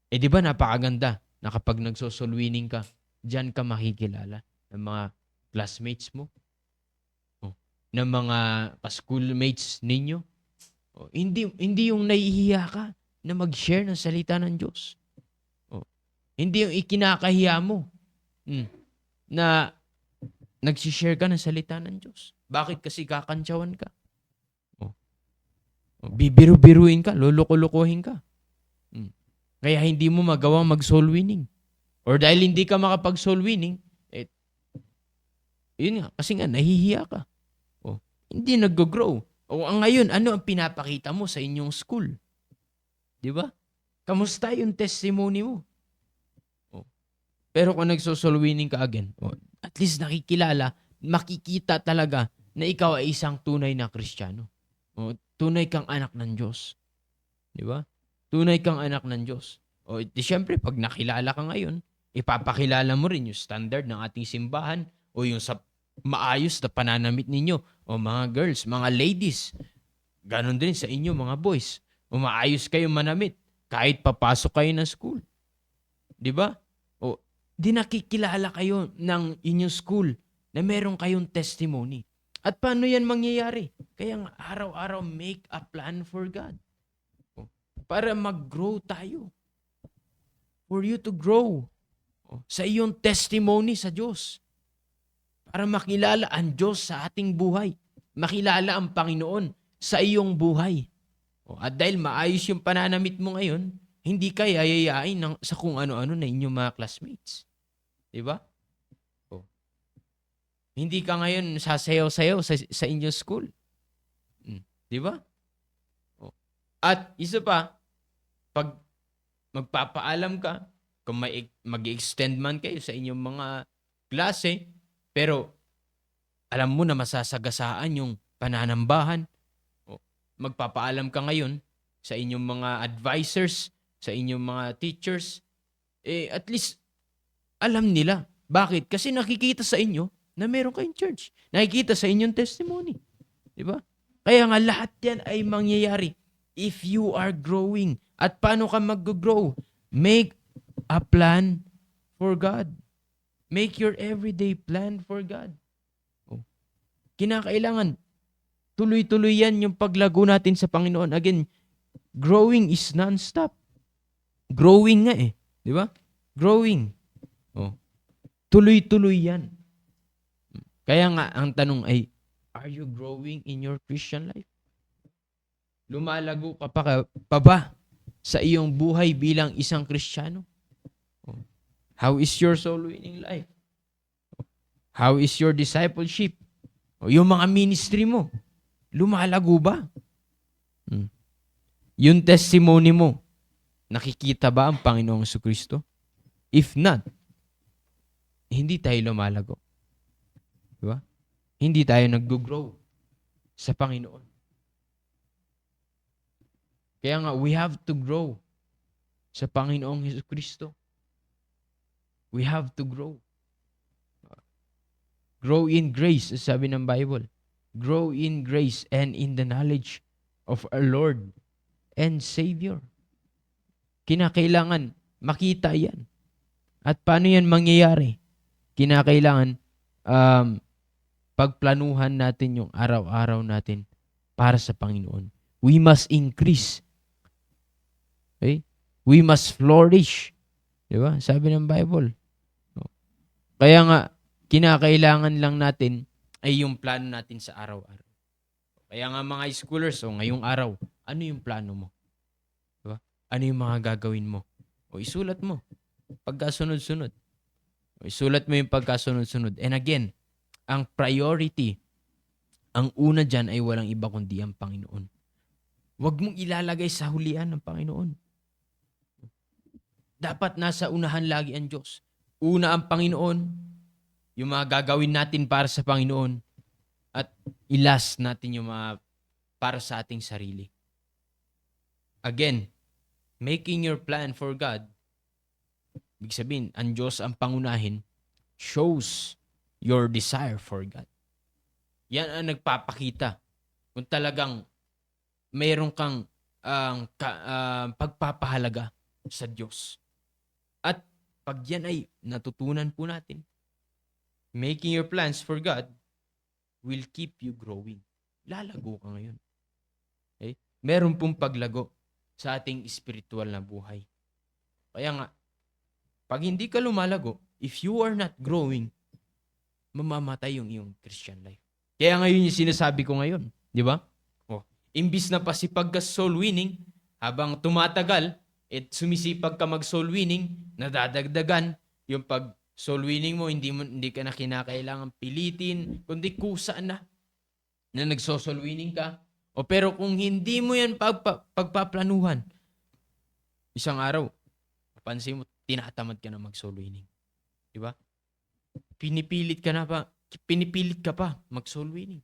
Di ba napakaganda na kapag nagso-soul winning ka, diyan ka makikilala ng mga classmates mo, ng mga ka-schoolmates ninyo. Hindi yung nahihiya ka na mag-share ng salita ng Diyos. Hindi yung ikinakahiya mo na nagsishare ka ng salita ng Diyos. Bakit kasi kakantsawan ka? Bibiru-biruin ka, luluko-lukohin ka. Kaya hindi mo magawang mag-soul winning. Or dahil hindi ka makapag-soul winning, yun nga, kasi nga, nahihiya ka. Hindi nag-grow. Ngayon, ano ang pinapakita mo sa inyong school? Di ba? Kamusta yung testimony mo? Pero kung nagso-soul winning ka again, at least nakikilala, makikita talaga na ikaw ay isang tunay na Kristiyano. Tunay kang anak ng Diyos. Di ba? Tunay kang anak ng Diyos. Siyempre, pag nakilala ka ngayon, ipapakilala mo rin yung standard ng ating simbahan o yung sa maayos na pananamit ninyo o mga girls, mga ladies. Ganon din sa inyo, mga boys. O maayos kayo manamit kahit papasok kayo ng school. Di ba? Di nakikilala kayo ng inyong school na meron kayong testimony. At paano yan mangyayari? Kaya nga, araw-araw make a plan for God. Para mag-grow tayo. For you to grow sa iyong testimony sa Diyos. Para makilala ang Diyos sa ating buhay. Makilala ang Panginoon sa iyong buhay. At dahil maayos yung pananamit mo ngayon, hindi ka yayayain sa kung ano-ano na inyong mga classmates. Di ba? Hindi ka ngayon sasayaw-sayaw sa inyong school. Di ba? At isa pa, pag magpapaalam ka, kung mag-extend man kayo sa inyong mga klase, pero alam mo na masasagasaan yung pananambahan, magpapaalam ka ngayon sa inyong mga advisors, sa inyong mga teachers, at least alam nila. Bakit? Kasi nakikita sa inyo na meron kayong church. Nakikita sa inyong testimony. Di ba? Kaya nga lahat yan ay mangyayari if you are growing. At paano ka mag-grow? Make a plan for God. Make your everyday plan for God. Kinakailangan tuloy-tuloy yan yung paglago natin sa Panginoon. Again, growing is non-stop. Growing nga eh. Di ba? Growing. Tuloy-tuloy yan. Kaya nga, ang tanong ay, are you growing in your Christian life? Lumalago ka pa ba sa iyong buhay bilang isang Kristiyano? How is your soul winning life? How is your discipleship? Yung mga ministry mo, lumalago ba? Yung testimony mo, nakikita ba ang Panginoong Jesucristo? If not, hindi tayo lumalago. Diba? Hindi tayo nag-grow sa Panginoon. Kaya nga, we have to grow sa Panginoong Jesucristo. We have to grow. Grow in grace, sabi ng Bible. Grow in grace and in the knowledge of our Lord and Savior. Kinakailangan makita yan. At paano yan mangyayari? Kinakailangan pagplanuhan natin yung araw-araw natin para sa Panginoon. We must increase. Okay? We must flourish. Diba? Sabi ng Bible. Kaya nga, kinakailangan lang natin ay yung plano natin sa araw-araw. Kaya nga mga schoolers, ngayong araw, ano yung plano mo? Diba? Ano yung mga gagawin mo? Isulat mo. Pagkasunod-sunod. Isulat mo yung pagkasunod-sunod. And again, ang priority, ang una dyan ay walang iba kundi ang Panginoon. Huwag mong ilalagay sa hulihan ng Panginoon. Dapat nasa unahan lagi ang Diyos. Una ang Panginoon, yung mga gagawin natin para sa Panginoon, at ilas natin yung mga para sa ating sarili. Again, making your plan for God, ibig sabihin, ang Diyos ang pangunahin, shows your desire for God. Yan ang nagpapakita kung talagang mayroon kang pagpapahalaga sa Diyos. At pag yan ay natutunan po natin, making your plans for God will keep you growing. Lalago ka ngayon. Okay? Meron pong paglago sa ating spiritual na buhay. Kaya nga, pag hindi ka lumalago, if you are not growing, mamamatay yung iyong Christian life. Kaya ngayon yung sinasabi ko ngayon. Di ba? Imbis na pasipag ka soul winning, habang tumatagal, sumisipag ka mag soul winning, nadadagdagan yung pag soul winning mo, hindi ka na kinakailangan pilitin, kundi kusaan na nagso-soul winning ka. Pero kung hindi mo yan pagpaplanuhan, isang araw, papansin mo, tinatamad ka na mag-soul winning. Diba? Pinipilit ka pa mag-soul winning.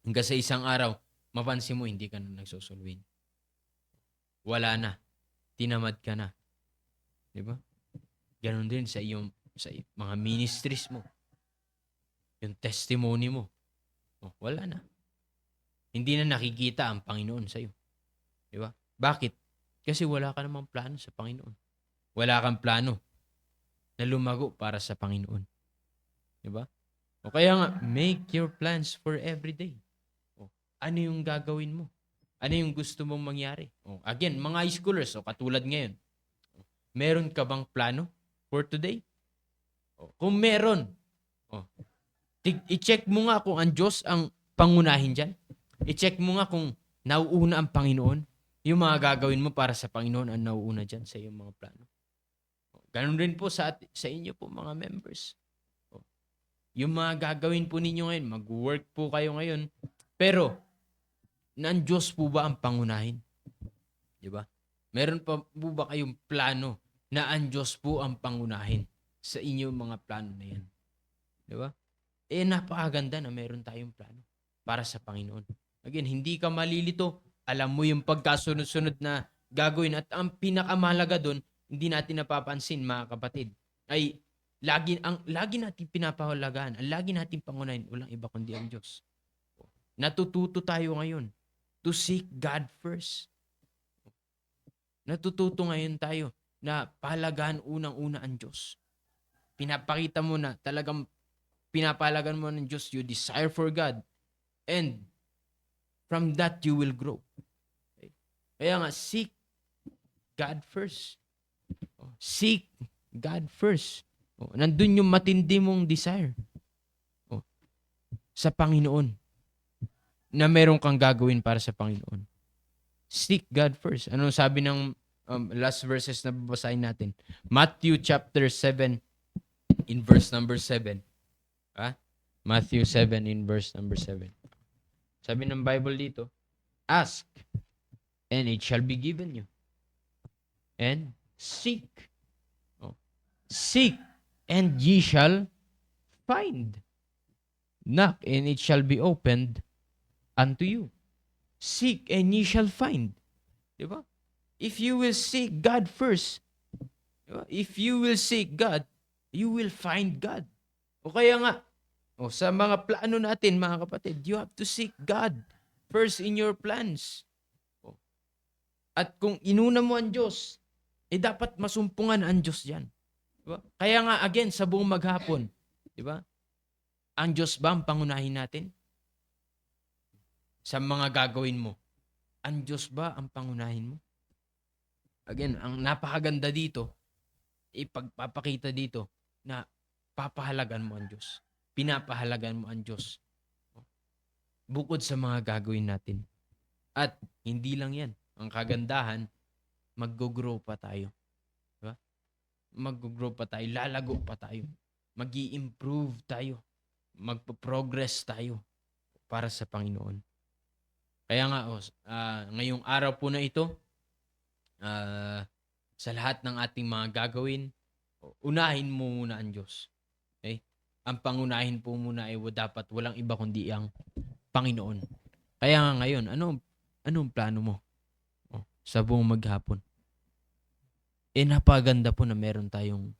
Hanggang sa isang araw, mapansin mo, hindi ka na nagso-soul winning. Wala na. Tinamad ka na. Diba? Ganon din sa mga ministries mo. Yung testimony mo. Wala na. Hindi na nakikita ang Panginoon sa iyo. Di ba? Bakit? Kasi wala ka namang plano sa Panginoon. Wala kang plano na lumago para sa Panginoon. Di ba? Kaya nga, make your plans for every day. Ano yung gagawin mo? Ano yung gusto mong mangyari? Again, mga high schoolers, katulad ngayon, meron ka bang plano for today? Kung meron, i-check mo nga kung ang Diyos ang pangunahin dyan. I-check mo nga kung nauuna ang Panginoon. Yung mga gagawin mo para sa Panginoon ang nauuna dyan sa iyong mga plano. Ganun rin po sa inyo po mga members. Yung mga gagawin po ninyo ngayon, mag-work po kayo ngayon, pero nang Diyos po ba ang pangunahin? Di ba? Meron pa po ba kayong plano na ang Diyos po ang pangunahin sa inyong mga plano na yan? Di ba? Napakaganda na meron tayong plano para sa Panginoon. Again, hindi ka malilito. Alam mo yung pagkasunod-sunod na gagawin. At ang pinakamahalaga doon, hindi natin napapansin, mga kapatid, ay lagi natin pinapahalagaan, ang lagi natin pangunahin, walang iba kundi ang Diyos. Natututo tayo ngayon to seek God first. Natututo ngayon tayo na pahalagaan unang-una ang Diyos. Pinapakita mo na talagang pinapahalagan mo ng Diyos, you desire for God, and from that you will grow. Okay? Kaya nga, seek God first. Seek God first. Nandun yung matindi mong desire sa Panginoon na meron kang gagawin para sa Panginoon. Seek God first. Anong sabi ng last verses na babasahin natin? Matthew chapter 7 in verse number 7. Matthew 7 in verse number 7. Sabi ng Bible dito, ask, and it shall be given you. And seek. Seek, and ye shall find. Knock, and it shall be opened unto you. Seek, and ye shall find. Diba? If you will seek God first, diba? If you will seek God, you will find God. O kaya nga, sa mga plano natin, mga kapatid, you have to seek God first in your plans. At kung inuna mo ang Diyos, dapat masumpungan ang Diyos dyan. Diba? Kaya nga, again, sa buong maghapon, diba? Ang Diyos ba ang pangunahin natin? Sa mga gagawin mo, ang Diyos ba ang pangunahin mo? Again, ang napakaganda dito, ipagpapakita dito na papahalagan mo ang Diyos. Pinapahalagan mo ang Diyos. Bukod sa mga gagawin natin. At hindi lang yan. Ang kagandahan, mag-grow pa tayo. Diba? Mag-grow pa tayo. Lalago pa tayo. Mag-i-improve tayo. Magpo-progress tayo para sa Panginoon. Kaya nga, ngayong araw po na ito, sa lahat ng ating mga gagawin, unahin mo muna ang Diyos. Okay? Ang pangunahin po muna ay dapat walang iba kundi ang Panginoon. Kaya nga ngayon, anong plano mo sa buong maghapon? Napaganda po na meron tayong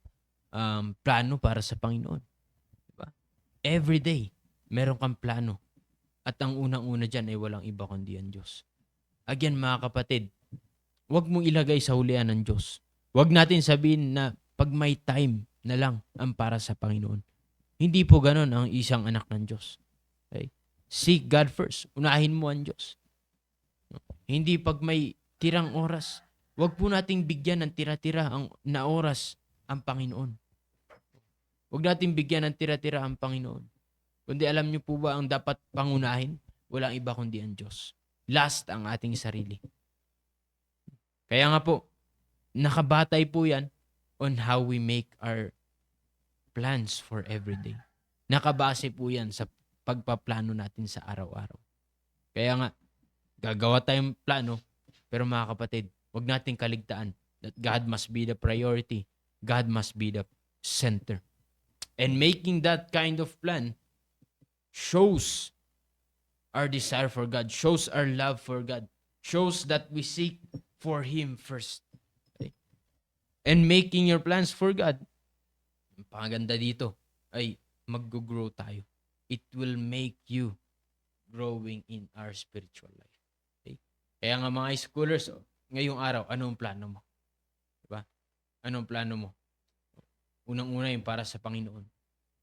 plano para sa Panginoon. Diba? Every day, meron kang plano. At ang unang-una dyan ay walang iba kundi ang Diyos. Again, mga kapatid, huwag mong ilagay sa hulihan ng Diyos. Huwag natin sabihin na pag may time na lang ang para sa Panginoon. Hindi po ganon ang isang anak ng Diyos. Okay? Seek God first. Unahin mo ang Diyos. Hindi pag may tirang oras. Huwag po nating bigyan ng tira-tira na oras ang Panginoon. Huwag nating bigyan ng tira-tira ang Panginoon. Kundi alam niyo po ba ang dapat pangunahin? Walang iba kundi ang Diyos. Last ang ating sarili. Kaya nga po, nakabatay po yan on how we make our plans for every day. Nakabase po yan sa pagpaplano natin sa araw-araw. Kaya nga, gagawa tayong plano, pero mga kapatid, huwag nating kaligtaan that God must be the priority. God must be the center. And making that kind of plan shows our desire for God, shows our love for God, shows that we seek for Him first. Okay? And making your plans for God, ang pangaganda dito ay mag-grow tayo. It will make you growing in our spiritual life. Okay? Kaya nga mga schoolers, ngayong araw, anong plano mo? Diba? Anong plano mo? Unang-una yung para sa Panginoon.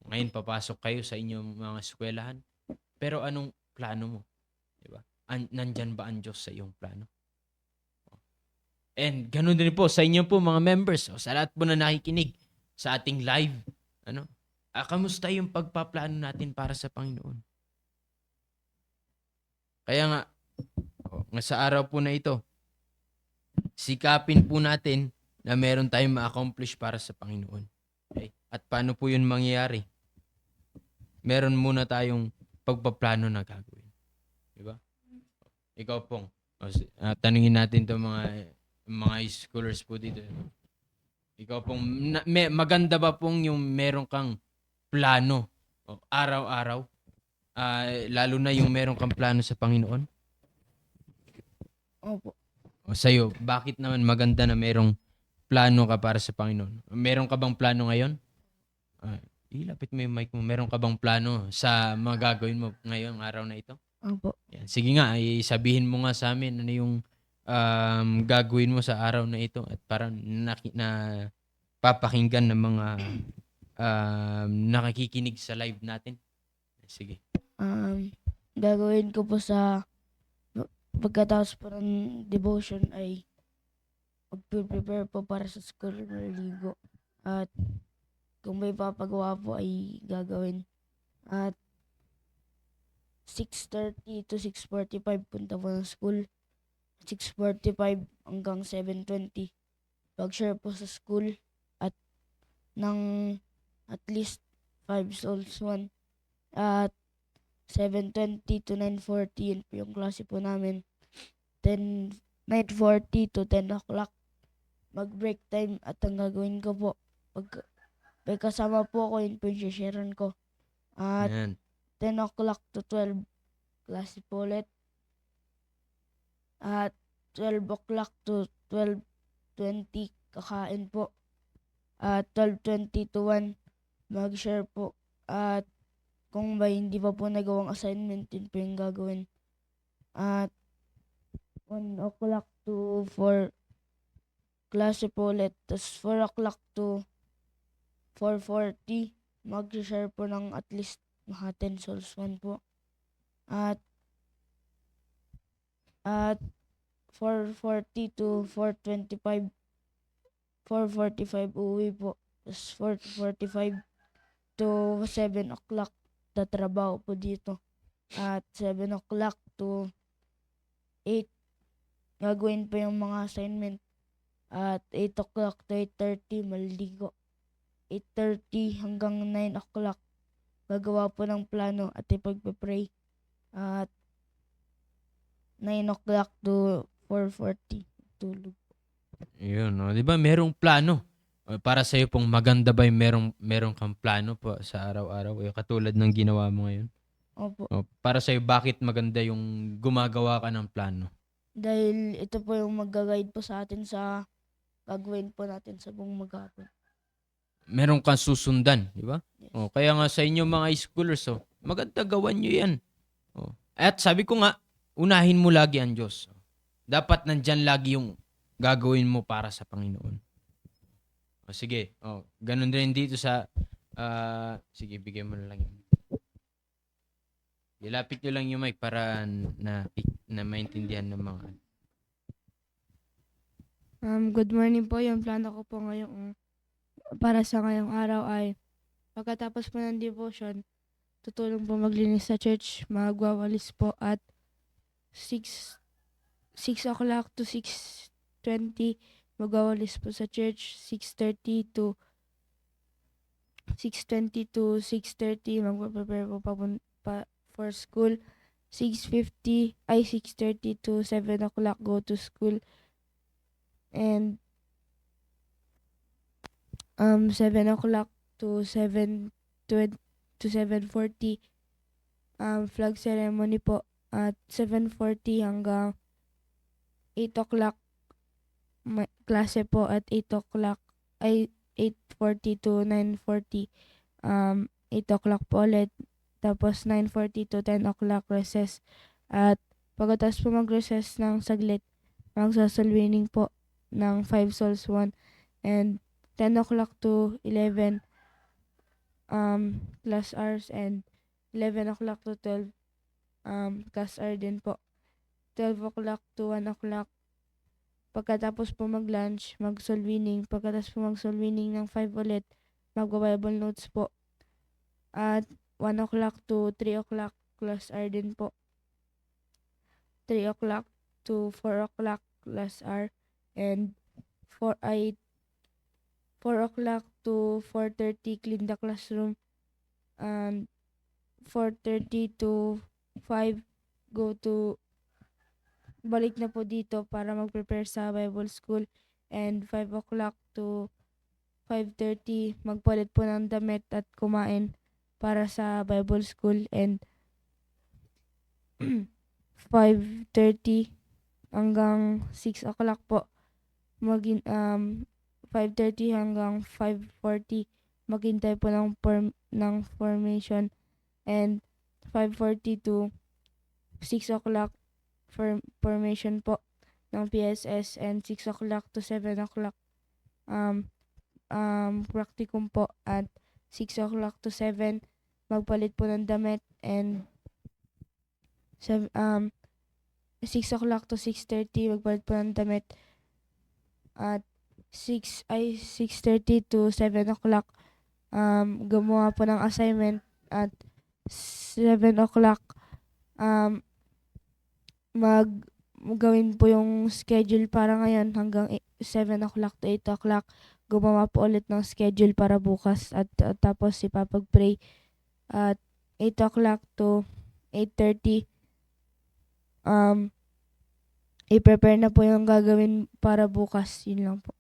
Ngayon, papasok kayo sa inyong mga eskwelahan. Pero anong plano mo? Diba? Nandyan ba ang Diyos sa iyong plano? And ganun din po sa inyo po mga members, sa lahat po na nakikinig sa ating live. Kamusta yung pagpaplano natin para sa Panginoon? Kaya nga, Sa araw po na ito, sikapin po natin na meron tayong ma-accomplish para sa Panginoon. Okay? At paano po yun mangyayari? Meron muna tayong pagpaplano na gagawin. Diba? Ikaw pong, tanungin natin itong mga scholars po dito. Ikaw pong, maganda ba pong yung meron kang plano araw-araw? Lalo na yung meron kang plano sa Panginoon? Opo. O sa'yo, bakit naman maganda na merong plano ka para sa Panginoon? Meron ka bang plano ngayon? Ilapit mo yung mic mo. Meron ka bang plano sa mga gagawin mo ngayong araw na ito? Opo. Yan. Sige nga, sabihin mo nga sa amin ano yung gagawin mo sa araw na ito at parang papakinggan ng mga nakikinig sa live natin. Sige. Gagawin ko po sa pagkatapos po ng devotion ay mag-prepare po para sa school, maliligo. At kung may papagawa po ay gagawin. At 6:30 to 6:45 punta po ng school. 6:45 hanggang 7:20 pag-share po sa school at ng at least 5 souls 1. At 7:20 to 9:40 yun po yung klase po namin. 9:40 to 10 o'clock mag-break time at ang gagawin ko po pag may kasama po ako yun po yung sharean ko. At Yan. 10 o'clock to 12 klase po ulit. At 12 o'clock to 12:20 kakain po. At 12:20 to 1 mag-share po. At kung may hindi pa po nagawang assignment, yun po yung gagawin. At 1 o'clock to 4 klase po ulit. Tapos 4 o'clock to 4:40 mag-share po ng at least mga 10 souls 1 po. At 4:40 to 4:25 4:45 uwi po. Tapos 4:45 to 7 o'clock tatrabaho po dito. At 7 o'clock to 8 gagawin pa yung mga assignment. At 8 o'clock to 8:30 maliligo. 8:30 hanggang 9 o'clock gagawa po ng plano at ipagpe-pray. At 9 o'clock to 4:40 tulog. Yun, no? 'Di ba merong plano? Para sa iyo pong maganda ba yung merong kang plano po sa araw-araw? Katulad ng ginawa mo ngayon. Opo. Para sa iyo bakit maganda yung gumagawa ka ng plano? Dahil ito po yung mag-guide po sa atin sa gagawin po natin sa buong maghapon. Meron kang susundan, di ba? Yes. Kaya nga sa inyo mga scholars, maganda gawan nyo yan. At sabi ko nga, unahin mo lagi ang Diyos. Dapat nandyan lagi yung gagawin mo para sa Panginoon. Sige, ganun din dito sa, sige, bigyan mo na lang yun. Ilapit nyo lang yung mic para na maintindihan ng mga. Good morning po. Yung plano ko po ngayong para sa ngayong araw ay pagkatapos po ng devotion, tutulong po maglinis sa church, magwawalis po at 6 o'clock to 6:20 magwawalis po sa church, 6:20 to 6:30 magpe-prepare po for school, 6:30 to 7 o'clock go to school, and 7 o'clock to 7:40 flag ceremony po at 7:40 hanggang 8 o'clock klase po at 8 o'clock ay 8:40 to 9:40 8 o'clock po ulit, tapos 9:40 to 10 o'clock recess, at pagkatapos po mag-recess ng saglit magsasalwining po ng 5 souls 1, and 10 o'clock to 11 class hours, and 11 o'clock to 12 class hour din po. 12 o'clock to 1 o'clock pagkatapos po mag-lunch, mag-solwining. Pagkatapos po mag-solwining ng 5 ulit, magba-Bible notes po. At 1 o'clock to 3 o'clock class hour din po. 3 o'clock to 4 o'clock class hour, and 4 o'clock to 4:30 clean the classroom, and 4:30 to 5 go to balik na po dito para mag-prepare sa Bible School, and 5 o'clock to 5:30 magpalit po ng damit at kumain para sa Bible School, and 5:30 hanggang 6 o'clock po 5:30 hanggang 5:40 maghintay po ng formation, and 5:40 to 6 o'clock formation po ng PSS, and 6 o'clock to 7 o'clock practicum po, at 6 o'clock to 7 magpalit po ng damit, and 6 o'clock to 6:30 magpalit po ng damit, at 6:30 to 7 o'clock gumawa po ng assignment, at 7 o'clock gawin po yung schedule para ngayon hanggang 7 o'clock to 8 o'clock gumawa po ulit ng schedule para bukas, at tapos ipapag-pray, at 8 o'clock to 8:30 i-prepare na po yung gagawin para bukas. Yun lang po.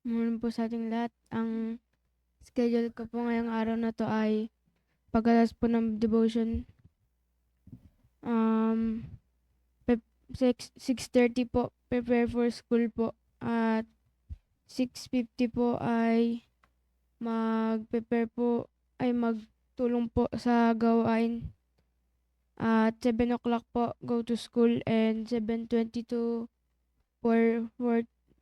Morning po sa ating lahat. Ang schedule ko po ngayong araw na to ay pagkatas po ng devotion. 6:30 po, prepare for school po. At 6:50 po ay mag-prepare po, ay magtulong po sa gawain. At 7 o'clock po, go to school, and 7:20 to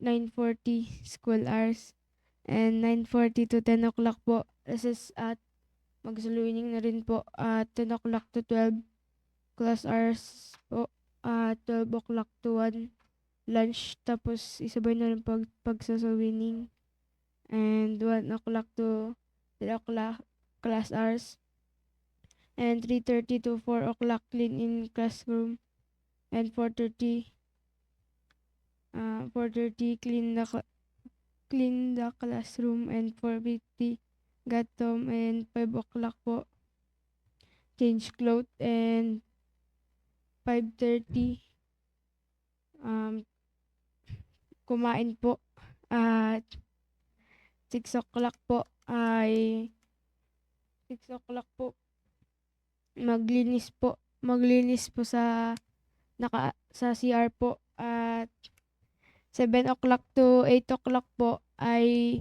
9:40 school hours, and 9:40 to 10 o'clock po recess, at mag-swimming na rin po at 10 o'clock to 12 class hours po, at 12 o'clock to 1 lunch, tapos isabay na rin pagsaswimming, and 1 o'clock to 3 o'clock class hours, and 3:30 to 4 o'clock clean in classroom, and 4:30 clean the classroom, and 4:50 got home, and 5 o'clock po change clothes, and 5:30 kumain po, at 6 o'clock po maglinis po sa CR po, at 7 o'clock to 8 o'clock po ay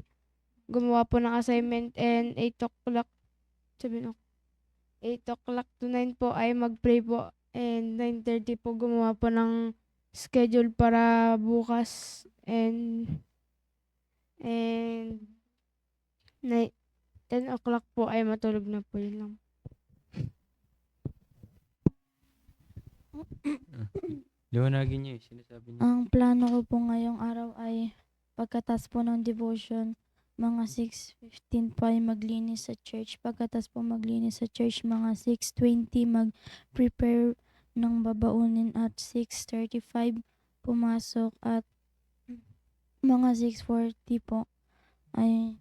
gumawa po ng assignment, and 8 o'clock to 9 po ay mag-pray po, and 9:30 po gumawa po ng schedule para bukas, and 10 o'clock po ay matulog na po. Yun lang. Liwanagin niyo yung sinasabi niyo. Ang plano ko po ngayong araw ay pagkatas po ng devotion, mga 6:15 po ay maglinis sa church. Pagkatas po maglinis sa church, mga 6:20 mag-prepare ng babaunin, at 6:35 pumasok, at mga 6:40 po ay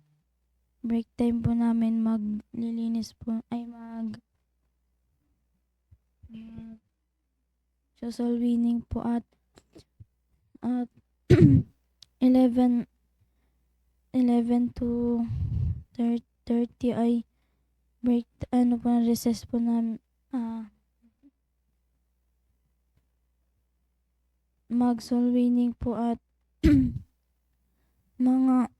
break time po namin, maglilinis po, ay social winning po, at 11 to 30 ay break, recess po namin, mag-soul winning po, at mga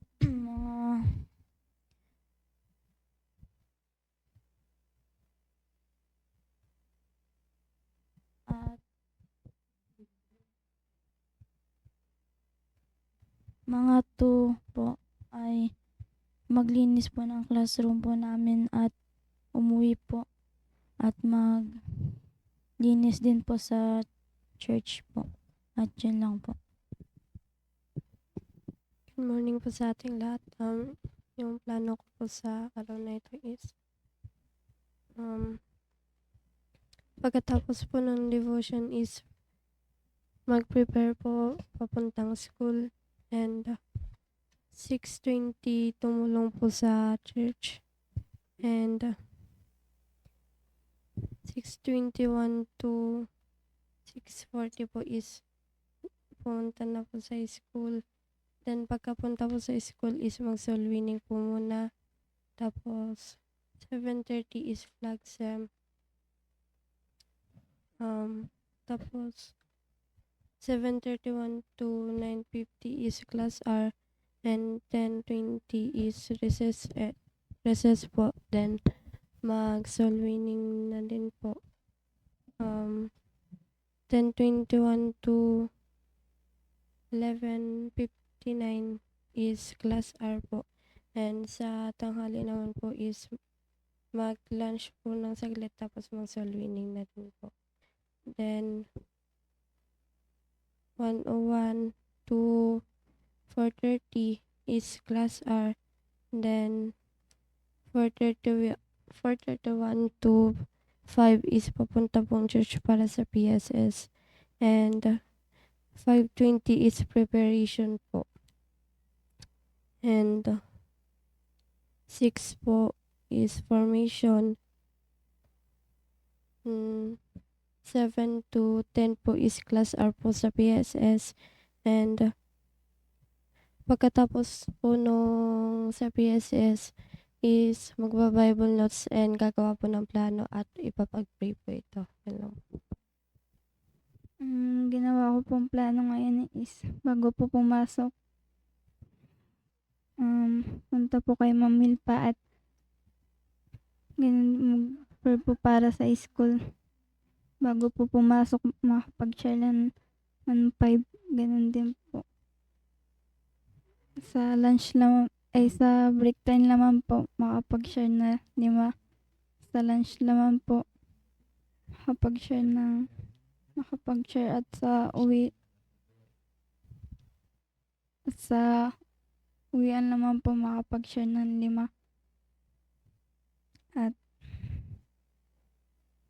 at mga 2 po ay maglinis po ng classroom po namin, at umuwi po, at maglinis din po sa church po, at yun lang po. Good morning po sa ating lahat. Yung plano ko po sa araw na ito is Pagkatapos po ng devotion is mag-prepare po papuntang school, and 6:20 tumulong po sa church, and 6:21 to 6:40 po is pumunta na po sa school. Then pagkapunta po sa school is mag-soul winning po muna. Tapos 7:30 is flag sem. Tapos 7:31 to 9:50 is class R, and 10:20 is recess po. Then mag-soul winning na din po. 10:21 to 11:59 is class R po. And sa tanghali naman po is mag-lunch po ng saglit tapos mag-soul winning na din po. Then 1:01 to 4:30 is class R. Then 4:31 to 5 is papunta pong church para sa PSS. And 5:20 is preparation po. And 6 po is formation. 7 to 10 po is class R po sa PSS. And pagkatapos po nung sa PSS is magba-Bible notes and gagawa po ng plano at ipapag-pray po ito. Hello. Ginawa ko pong plano ngayon is bago po pumasok, punta po kay Ma'am Milpa at mag-prepare po para sa school. Bago po pumasok, makapag-share ng 5, ganun din po. Sa lunch lang, sa break time naman po, makapag-share na 5. Sa lunch naman po, makapag-share at sa uwian naman po makapag-share ng 5. At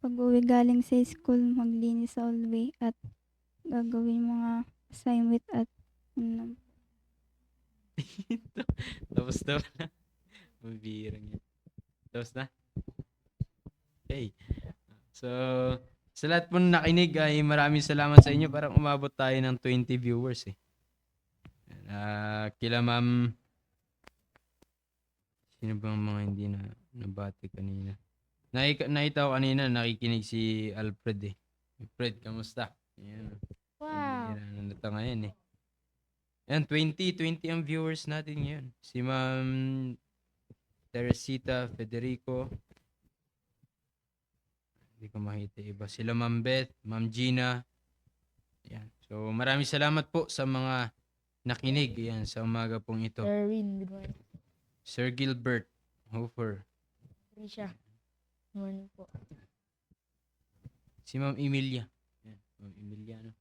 pag-uwi galing sa school, maglinis sa hallway at gagawin mga assignment at Tapos na ba? Mabirang yan. Tapos na? Okay. So, sa lahat po na nakinig ay maraming salamat sa inyo. Parang umabot tayo ng 20 viewers eh. Kila ma'am, sino bang mga hindi na nabati kanina? Nakita ko kanina, nakikinig si Alfred eh. Alfred, kamusta? Ayan. Wow. Ano to ngayon eh. Yan, 20 ang viewers natin ngayon. Si Ma'am Teresita Federico. Hindi ko makita iba. Sila Ma'am Beth, Ma'am Gina. Yan. So, maraming salamat po sa mga nakinig. Yan, sa umaga pong ito. Erwin, good morning. Sir Gilbert Hofer. Risha, good morning po. Si Ma'am Emilia. Yan, Ma'am Emilia, no?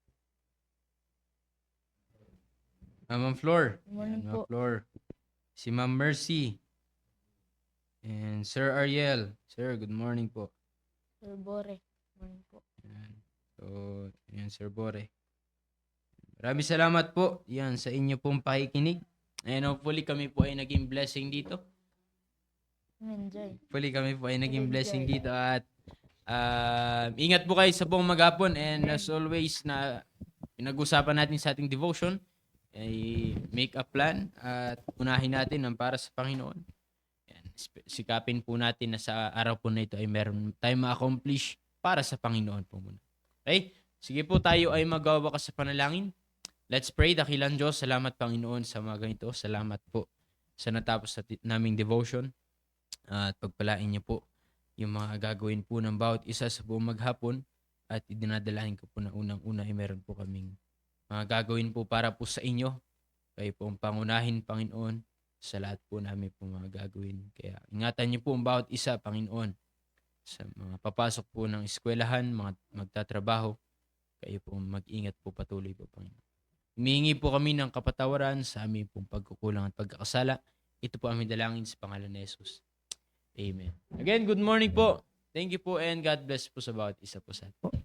Ma'am Flor. Good morning Yan, po. Ma'am Flor. Si Ma'am Mercy. And Sir Ariel. Sir, good morning po. Sir Bore, good morning po. Yan. So, yan Sir Bore. Maraming salamat po yan sa inyo pong pakikinig. And hopefully kami po ay naging blessing dito. Enjoy. Hopefully kami po ay naging blessing dito at ingat po kayo sa buong maghapon, and as always na pinag-usapan natin sa ating devotion ay make a plan at unahin natin ang para sa Panginoon. Yan. Sikapin po natin na sa araw po na ito ay meron tayong ma-accomplish para sa Panginoon po muna. Okay? Sige po, tayo ay magwawakas sa panalangin. Let's pray. Dakilang Diyos, salamat Panginoon sa mga ganito. Salamat po sa natapos naming devotion. At pagpalain niyo po yung mga gagawin po ng bawat isa sa buong maghapon. At idinadalahin ko po na unang-una ay meron po kaming mga gagawin po para po sa inyo. Kayo po ang pangunahin, Panginoon, sa lahat po namin po mga gagawin. Kaya ingatan niyo po ang bawat isa, Panginoon, sa mga papasok po ng eskwelahan, mga magtatrabaho. Kayo po mag-ingat po patuloy po, Panginoon. Humihingi po kami ng kapatawaran sa aming pong pagkukulang at pagkakasala. Ito po aming dalangin sa pangalan ni Jesus. Amen. Again, good morning po Thank you po and God bless po sa bawat isa po sa atin.